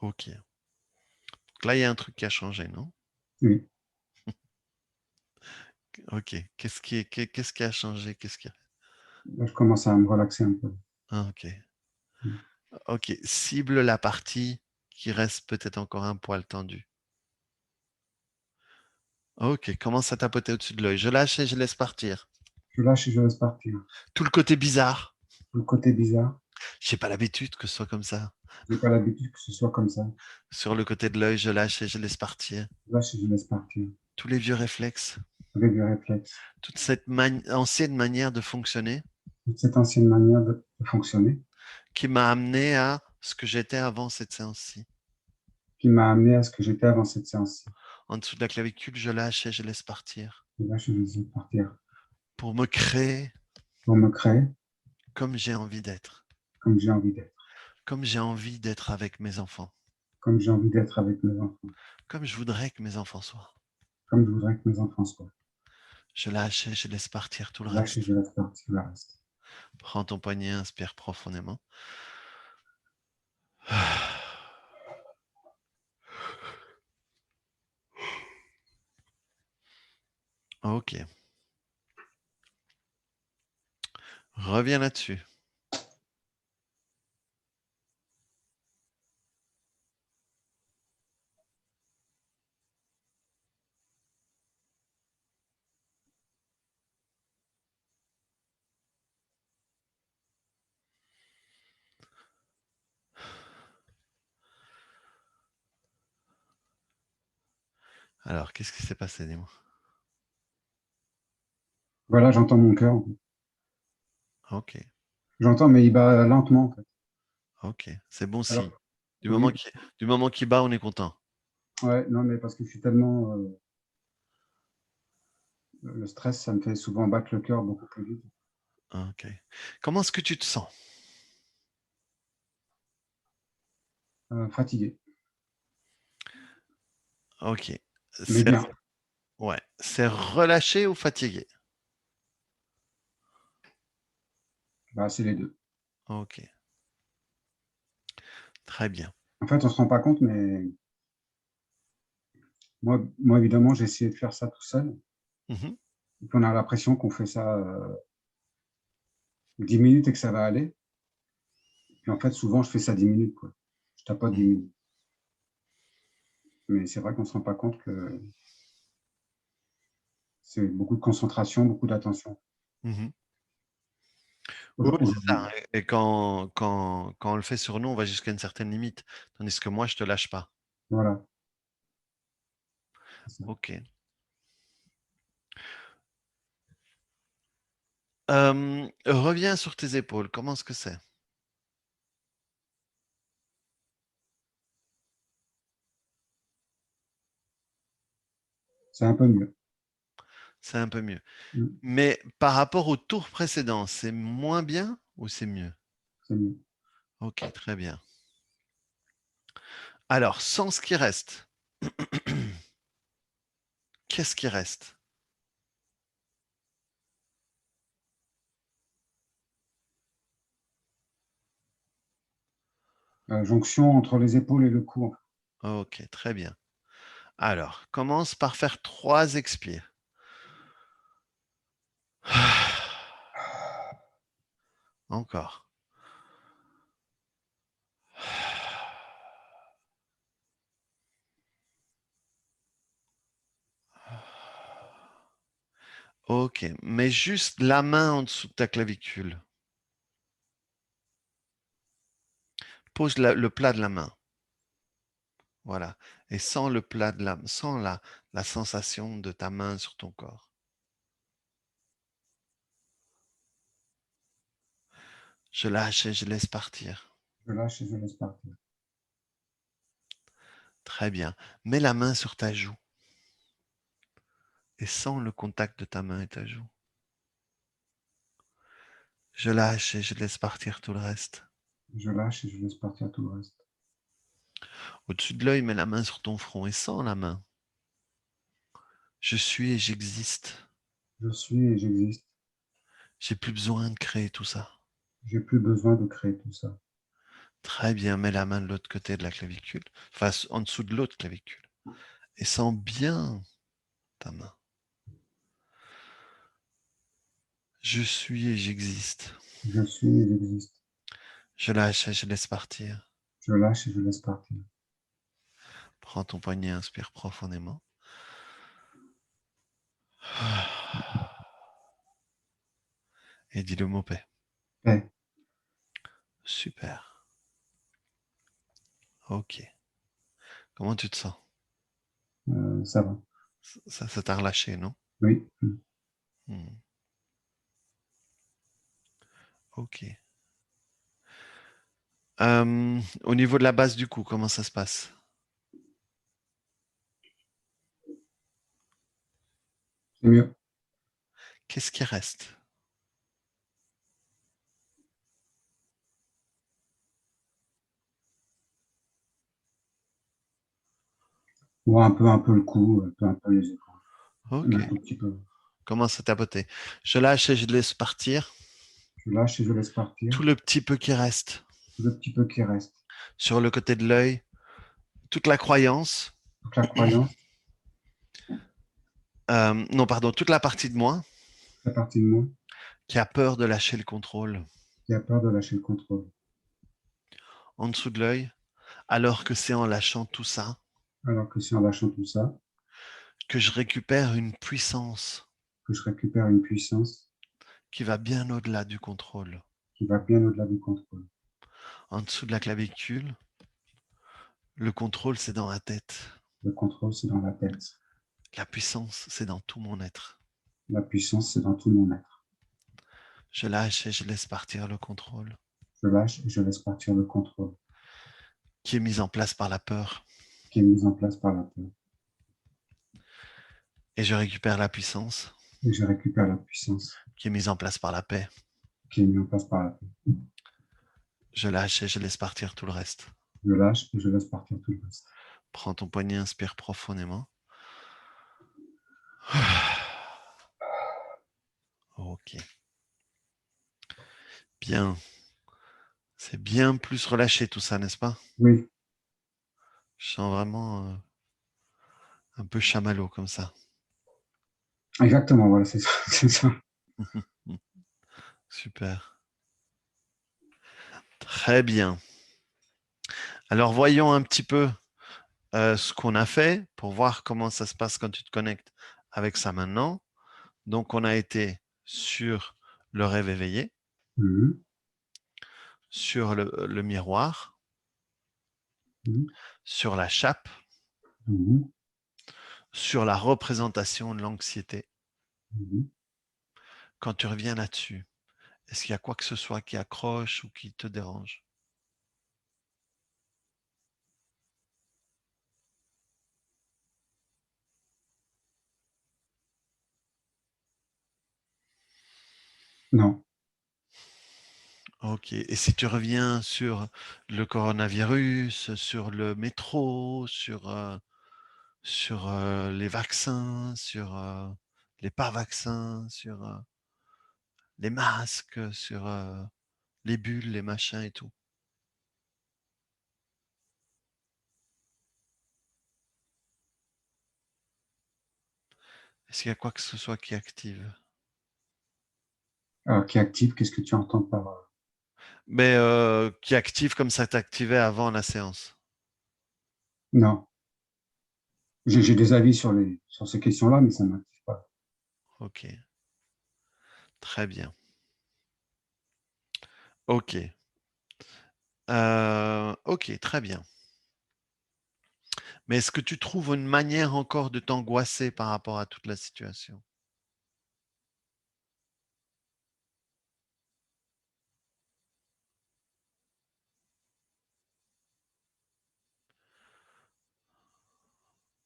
S2: Ok. Donc là, il y a un truc qui a changé, non?
S3: Oui.
S2: Ok. Qu'est-ce qui a changé?
S3: Là, je commence à me relaxer un peu.
S2: Ah, ok.
S3: Mm.
S2: Ok. Cible la partie qui reste peut-être encore un poil tendue. Ok. Commence à tapoter au-dessus de l'œil. Je lâche et je laisse partir.
S3: Je lâche et je laisse partir.
S2: Tout le côté bizarre.
S3: Le côté bizarre,
S2: J'ai pas l'habitude que ce soit comme ça.
S3: j'ai pas l'habitude que ce soit comme ça.
S2: Sur le côté de l'œil, je lâche et je laisse partir.
S3: Je lâche et je laisse partir.
S2: Tous les vieux réflexes,
S3: Avec du réflexe.
S2: toute cette ancienne manière de fonctionner
S3: Toute cette ancienne manière de fonctionner
S2: qui m'a amené à ce que j'étais avant cette séance-ci.
S3: qui m'a amené à ce que j'étais avant cette séance-ci.
S2: En dessous de la clavicule, je lâche et je laisse partir.
S3: Je lâche et je laisse partir.
S2: Pour me créer
S3: Pour me créer
S2: comme j'ai envie d'être.
S3: comme j'ai envie d'être.
S2: Comme j'ai envie d'être avec mes enfants.
S3: Comme j'ai envie d'être avec mes enfants.
S2: Comme je voudrais que mes enfants soient.
S3: Comme je voudrais que mes enfants soient.
S2: Je lâche et je laisse partir tout le
S3: Je lâche et
S2: reste.
S3: je laisse partir le reste.
S2: Prends ton poignet, inspire profondément. Ok. Reviens là-dessus. Alors, qu'est-ce qui s'est passé, dis-moi?
S3: Voilà, j'entends mon cœur.
S2: Ok,
S3: J'entends, mais il bat lentement, en fait.
S2: ok. C'est bon
S3: Alors,
S2: signe.
S3: oui,
S2: Du moment qu'il bat, on est content.
S3: ouais, non, mais parce que je suis tellement. Le stress, ça me fait souvent battre le cœur beaucoup plus vite.
S2: Ok. Comment est-ce que tu te sens?
S3: Fatigué,
S2: Ok.
S3: mais
S2: C'est
S3: bien.
S2: ouais. C'est relâché ou fatigué?
S3: Bah, c'est les deux.
S2: Ok. Très bien.
S3: En fait, on ne se rend pas compte, mais moi évidemment, j'ai essayé de faire ça tout seul.
S2: Mhm.
S3: Et puis on a l'impression qu'on fait ça 10 minutes et que ça va aller. Puis en fait, souvent, je fais ça 10 minutes, quoi. Je tapote 10
S2: Mhm.
S3: minutes. Mais c'est vrai qu'on ne se rend pas compte que c'est beaucoup de concentration, beaucoup d'attention.
S2: Mhm. Oui, c'est
S3: Aujourd'hui,
S2: ça. Et quand on le fait sur nous, on va jusqu'à une certaine limite. Tandis que moi, je te lâche pas.
S3: voilà. C'est ça.
S2: Ok. Reviens sur tes épaules. Comment est-ce que c'est?
S3: C'est un peu mieux.
S2: C'est un peu mieux.
S3: Mm,
S2: Mais par rapport au tour précédent, c'est moins bien ou c'est mieux?
S3: c'est mieux.
S2: Ok, très bien. Alors, sans ce qui reste, qu'est-ce qui reste?
S3: Jonction entre les épaules et le cou, en fait.
S2: Ok, très bien. Alors, commence par faire 3 expires. Encore. Ok, mets juste la main en dessous de ta clavicule. Pose le plat de la main. Voilà. Et sens le plat de la, sens la sensation de ta main sur ton corps. Je lâche et je laisse partir.
S3: Je lâche et je laisse partir.
S2: Très bien. Mets la main sur ta joue et sens le contact de ta main et ta joue. Je lâche et je laisse partir tout le reste.
S3: Je lâche et je laisse partir tout le reste.
S2: Au-dessus de l'œil, mets la main sur ton front et sens la main. Je suis et j'existe.
S3: Je suis et j'existe.
S2: J'ai plus besoin de créer tout ça.
S3: J'ai plus besoin de créer tout ça.
S2: Très bien, mets la main de l'autre côté de la clavicule, face en dessous de l'autre clavicule. Et sens bien ta main. Je suis et j'existe.
S3: Je suis et j'existe.
S2: Je lâche et je laisse partir.
S3: Je lâche et je laisse partir.
S2: Prends ton poignet, inspire profondément. Et dis le mot paix.
S3: Paix.
S2: Super. Ok. Comment tu te sens?
S3: Ça va.
S2: Ça t'a relâché, non?
S3: Oui.
S2: Ok. Au niveau de la base du cou, comment ça se passe?
S3: C'est mieux.
S2: Qu'est-ce qui reste?
S3: Ouais, un peu le cou, un peu les épaules.
S2: Ok.
S3: Un tout petit peu.
S2: Commence à tapoter. Je lâche et je laisse partir
S3: Je lâche et je laisse partir.
S2: tout le petit peu qui reste.
S3: Tout le petit peu qui reste.
S2: Sur le côté de l'œil, toute la croyance.
S3: Toute la croyance,
S2: Non, pardon, toute la partie de moi
S3: la partie de moi
S2: qui a peur de lâcher le contrôle.
S3: qui a peur de lâcher le contrôle.
S2: En dessous de l'œil, alors que c'est en lâchant tout ça
S3: Alors que si en lâchant tout ça,
S2: que je récupère une puissance
S3: que je récupère une puissance
S2: qui va bien au-delà du contrôle.
S3: qui va bien au-delà du contrôle.
S2: En dessous de la clavicule, le contrôle, c'est dans la tête.
S3: Le contrôle, c'est dans la tête.
S2: La puissance, c'est dans tout mon être.
S3: La puissance, c'est dans tout mon être.
S2: Je lâche et je laisse partir le contrôle
S3: Je lâche et je laisse partir le contrôle
S2: qui est mis en place par la peur.
S3: qui est mis en place par la peur.
S2: Et je récupère la puissance
S3: Et je récupère la puissance
S2: qui est mise en place par la paix.
S3: qui est mise en place par la paix.
S2: Je lâche et je laisse partir tout le reste.
S3: Je lâche et je laisse partir tout le reste.
S2: Prends ton poignet, inspire profondément. Ok. Bien. C'est bien plus relâché tout ça, n'est-ce pas?
S3: Oui,
S2: Je sens vraiment un peu chamallow comme ça.
S3: exactement, voilà, c'est ça. C'est ça.
S2: Super. Très bien. Alors voyons un petit peu ce qu'on a fait pour voir comment ça se passe quand tu te connectes avec ça maintenant. Donc on a été sur le rêve éveillé,
S3: Mhm.
S2: sur le miroir,
S3: Mhm.
S2: sur la chape,
S3: Mhm.
S2: sur la représentation de l'anxiété.
S3: Mhm.
S2: Quand tu reviens là-dessus, est-ce qu'il y a quoi que ce soit qui accroche ou qui te dérange?
S3: Non,
S2: Ok. Et si tu reviens sur le coronavirus, sur le métro, sur les vaccins, sur les pas vaccins, sur les masques, sur les bulles, les machins et tout. Est-ce qu'il y a quoi que ce soit qui active?
S3: qui active, qu'est-ce que tu entends par...
S2: Mais qui active comme ça t'activait avant la séance.
S3: Non, j'ai des avis sur ces questions-là, mais ça ne m'active pas.
S2: Ok. Très bien. Ok. Ok, très bien. Mais est-ce que tu trouves une manière encore de t'angoisser par rapport à toute la situation?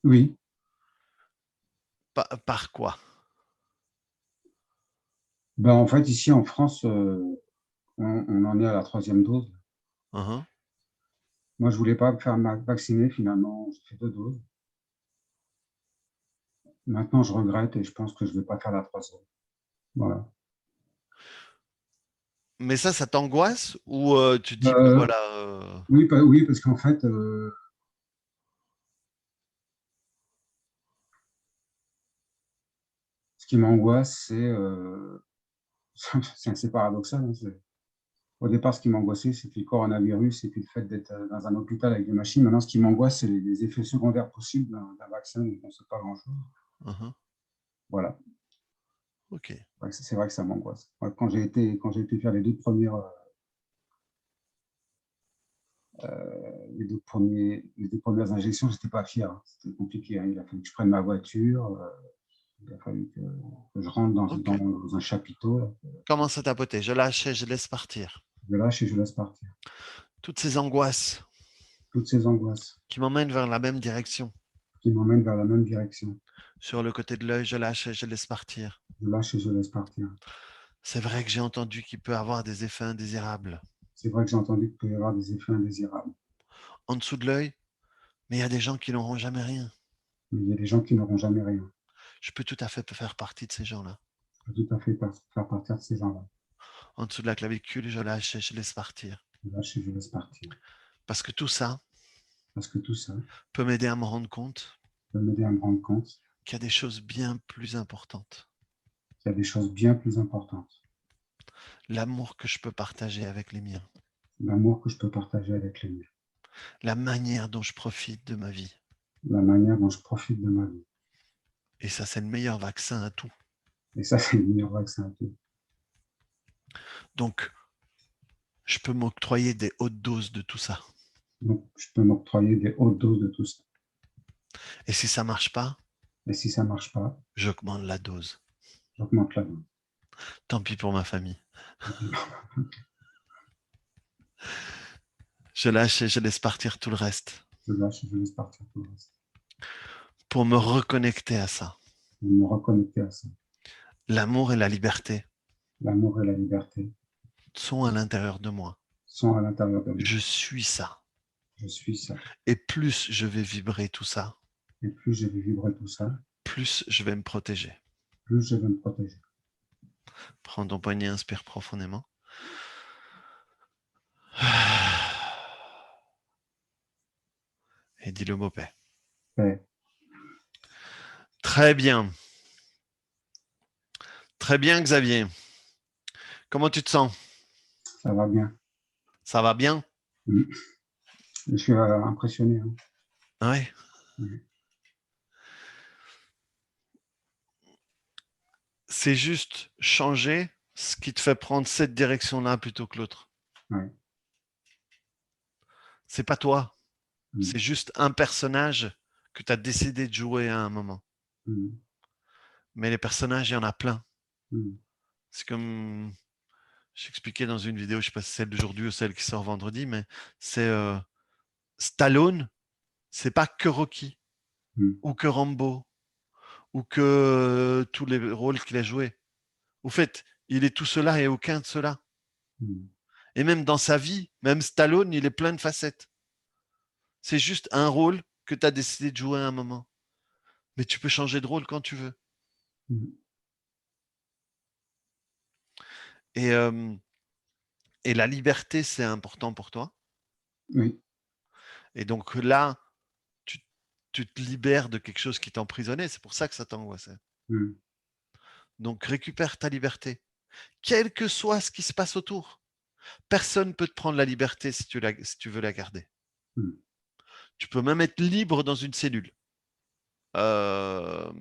S3: Oui.
S2: Par quoi?
S3: Ben, en fait, ici en France, on en est à la 3e dose.
S2: Uhum.
S3: Moi, je voulais pas me faire vacciner, finalement, j'ai fait 2 doses. Maintenant, je regrette et je pense que je vais pas faire la 3e. Voilà.
S2: Mais ça t'angoisse ou tu dis, ben
S3: Heu,
S2: voilà,
S3: oui, parce qu'en fait, ce qui m'angoisse, c'est assez paradoxal, hein, au départ, ce qui m'angoissait, c'était le coronavirus et puis le fait d'être, dans un hôpital avec des machines. Maintenant, ce qui m'angoisse, c'est les effets secondaires possibles d'un vaccin dont on ne sait pas grand-chose.
S2: uhum.
S3: Voilà.
S2: Ok.
S3: Ouais, c'est vrai que ça m'angoisse. Moi, quand j'ai été faire les deux premières injections, j'étais pas fier, hein. C'était compliqué, hein. Il a fallu que je prenne ma voiture, il a fallu que je rentre dans
S2: Ok.
S3: dans un chapiteau, là.
S2: Comment ça tapoter? Je lâche et je laisse partir.
S3: Je lâche et je laisse partir.
S2: Toutes ces angoisses
S3: Toutes ces angoisses
S2: qui m'emmènent vers la même direction.
S3: qui m'emmènent vers la même direction.
S2: Sur le côté de l'œil, je lâche et je laisse partir.
S3: Je lâche et je laisse partir.
S2: C'est vrai que j'ai entendu qu'il peut avoir des effets indésirables
S3: C'est vrai que j'ai entendu qu'il peut y avoir des effets indésirables,
S2: en dessous de l'œil, mais il y a des gens qui n'auront jamais rien.
S3: mais il y a des gens qui n'auront jamais rien.
S2: Je peux tout à fait faire partie de ces gens-là.
S3: Je peux tout à fait faire partie de ces gens-là.
S2: En dessous de la clavicule, je lâche et je laisse partir.
S3: Je lâche et je laisse partir.
S2: Parce que tout ça
S3: Parce que tout ça
S2: peut m'aider à me rendre compte
S3: peut m'aider à me rendre compte
S2: qu'il y a des choses bien plus importantes.
S3: qu'il y a des choses bien plus importantes.
S2: L'amour que je peux partager avec les miens.
S3: L'amour que je peux partager avec les miens.
S2: La manière dont je profite de ma vie.
S3: La manière dont je profite de ma vie.
S2: Et ça, c'est le meilleur vaccin à tout.
S3: Et ça, c'est le meilleur vaccin à tout.
S2: Donc, je peux m'octroyer des hautes doses de tout ça.
S3: Donc, je peux m'octroyer des hautes doses de tout ça.
S2: Et si ça marche pas,
S3: Et si ça marche pas,
S2: j'augmente la dose.
S3: j'augmente la dose.
S2: Tant pis pour ma famille. Je lâche et je laisse partir tout le reste
S3: Je lâche et je laisse partir tout le reste.
S2: pour me reconnecter à ça.
S3: Je me reconnecter à ça.
S2: L'amour et la liberté
S3: L'amour et la liberté
S2: sont à l'intérieur de moi.
S3: sont à l'intérieur de moi.
S2: Je suis ça.
S3: Je suis ça.
S2: Et plus je vais vibrer tout ça,
S3: Et plus je vais vibrer tout ça,
S2: plus je vais me protéger.
S3: plus je vais me protéger.
S2: Prends ton poignet, inspire profondément. Et dis le mot paix.
S3: Paix.
S2: Très bien. Très bien, Xavier. Comment tu te sens?
S3: Ça va bien.
S2: Ça va bien?
S3: Je suis impressionné, hein.
S2: Oui. C'est juste changer ce qui te fait prendre cette direction-là plutôt que l'autre.
S3: Ouais.
S2: C'est pas toi.
S3: Mm.
S2: C'est juste un personnage que tu as décidé de jouer à un moment.
S3: Mm.
S2: Mais les personnages, il y en a plein.
S3: Mm.
S2: C'est comme j'expliquais dans une vidéo, je ne sais pas si c'est celle d'aujourd'hui ou celle qui sort vendredi, mais c'est Stallone, c'est pas que Rocky ou que Rambo ou que tous les rôles qu'il a joués. Au fait, il est tout cela et aucun de cela.
S3: Mm.
S2: Et même dans sa vie, même Stallone, il est plein de facettes. C'est juste un rôle que tu as décidé de jouer à un moment. Mais tu peux changer de rôle quand tu veux.
S3: Mm.
S2: Et la liberté, c'est important pour toi.
S3: Oui.
S2: Et donc là, tu te libères de quelque chose qui t'emprisonnait. C'est pour ça que ça t'angoissait.
S3: Mm.
S2: Donc récupère ta liberté. Quel que soit ce qui se passe autour. Personne ne peut te prendre la liberté si tu veux la garder.
S3: Mm.
S2: Tu peux même être libre dans une cellule. Le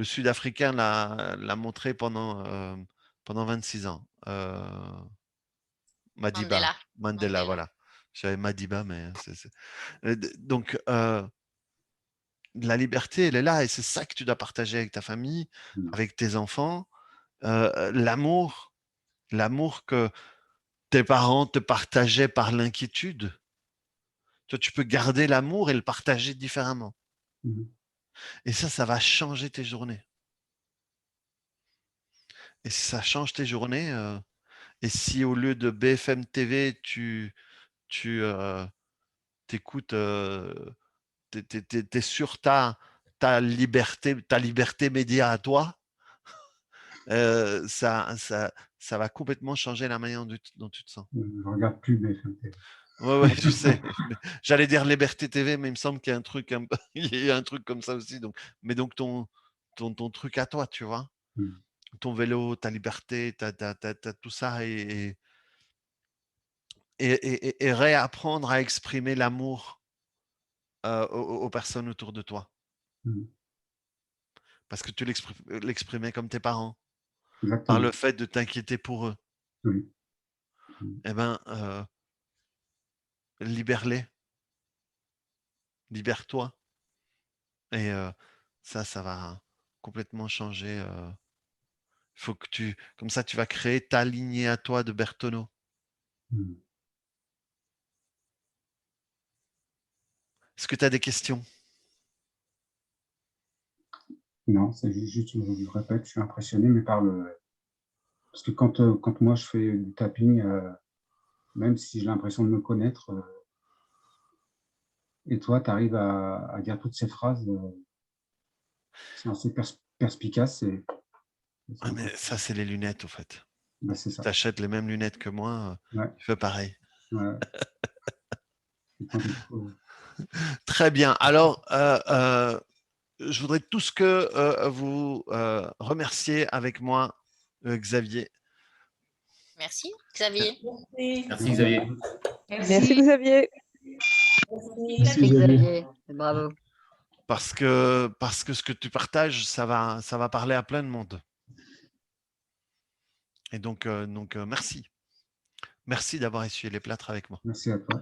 S2: Sud-Africain l'a montré pendant 26 ans. Madiba. Mandela, voilà. J'avais Madiba, mais donc la liberté, elle est là et c'est ça que tu dois partager avec ta famille, avec tes enfants. L'amour que tes parents te partageaient par l'inquiétude. Toi, tu peux garder l'amour et le partager différemment.
S3: Mhm.
S2: Et ça va changer tes journées. Et si ça change tes journées, et si au lieu de BFM TV, tu t'écoutes, t'es sur ta liberté média à toi, ça va complètement changer la manière dont tu te sens.
S3: Je ne regarde plus BFM TV.
S2: Ouais, je sais. J'allais dire Liberté TV, mais il me semble qu'il y a un truc, il y a un truc comme ça aussi. Mais donc ton truc à toi, tu vois,
S3: Mhm.
S2: ton vélo, ta liberté, t'as tout ça et réapprendre à exprimer l'amour aux personnes autour de toi.
S3: Mhm.
S2: Parce que tu l'exprimais comme tes parents, par
S3: Exactement.
S2: le fait de t'inquiéter pour eux.
S3: Oui. Mhm.
S2: Eh ben, libère-les, libère-toi. Et ça va complètement changer. Faut que comme ça, tu vas créer ta lignée à toi de Berthoneau.
S3: Mhm.
S2: Est-ce que tu as des questions?
S3: Non, c'est juste, je répète, je suis impressionné, mais par le... Parce que quand moi je fais du tapping, même si j'ai l'impression de me connaître, et toi, tu arrives à dire toutes ces phrases, c'est assez perspicace.
S2: Ah, mais ça, c'est les lunettes, au fait.
S3: Ben, c'est ça.
S2: Tu achètes les mêmes lunettes que moi,
S3: Ouais.
S2: tu fais pareil.
S3: Ouais. Quand il faut...
S2: Très bien. Alors, je voudrais tous que vous remerciez avec moi Xavier.
S4: Merci, Xavier.
S5: Merci Xavier.
S6: Merci Xavier.
S4: Merci, Xavier. Bravo.
S2: Parce que ce que tu partages, ça va parler à plein de monde. Et donc merci. Merci d'avoir essuyé les plâtres avec moi.
S3: Merci à toi.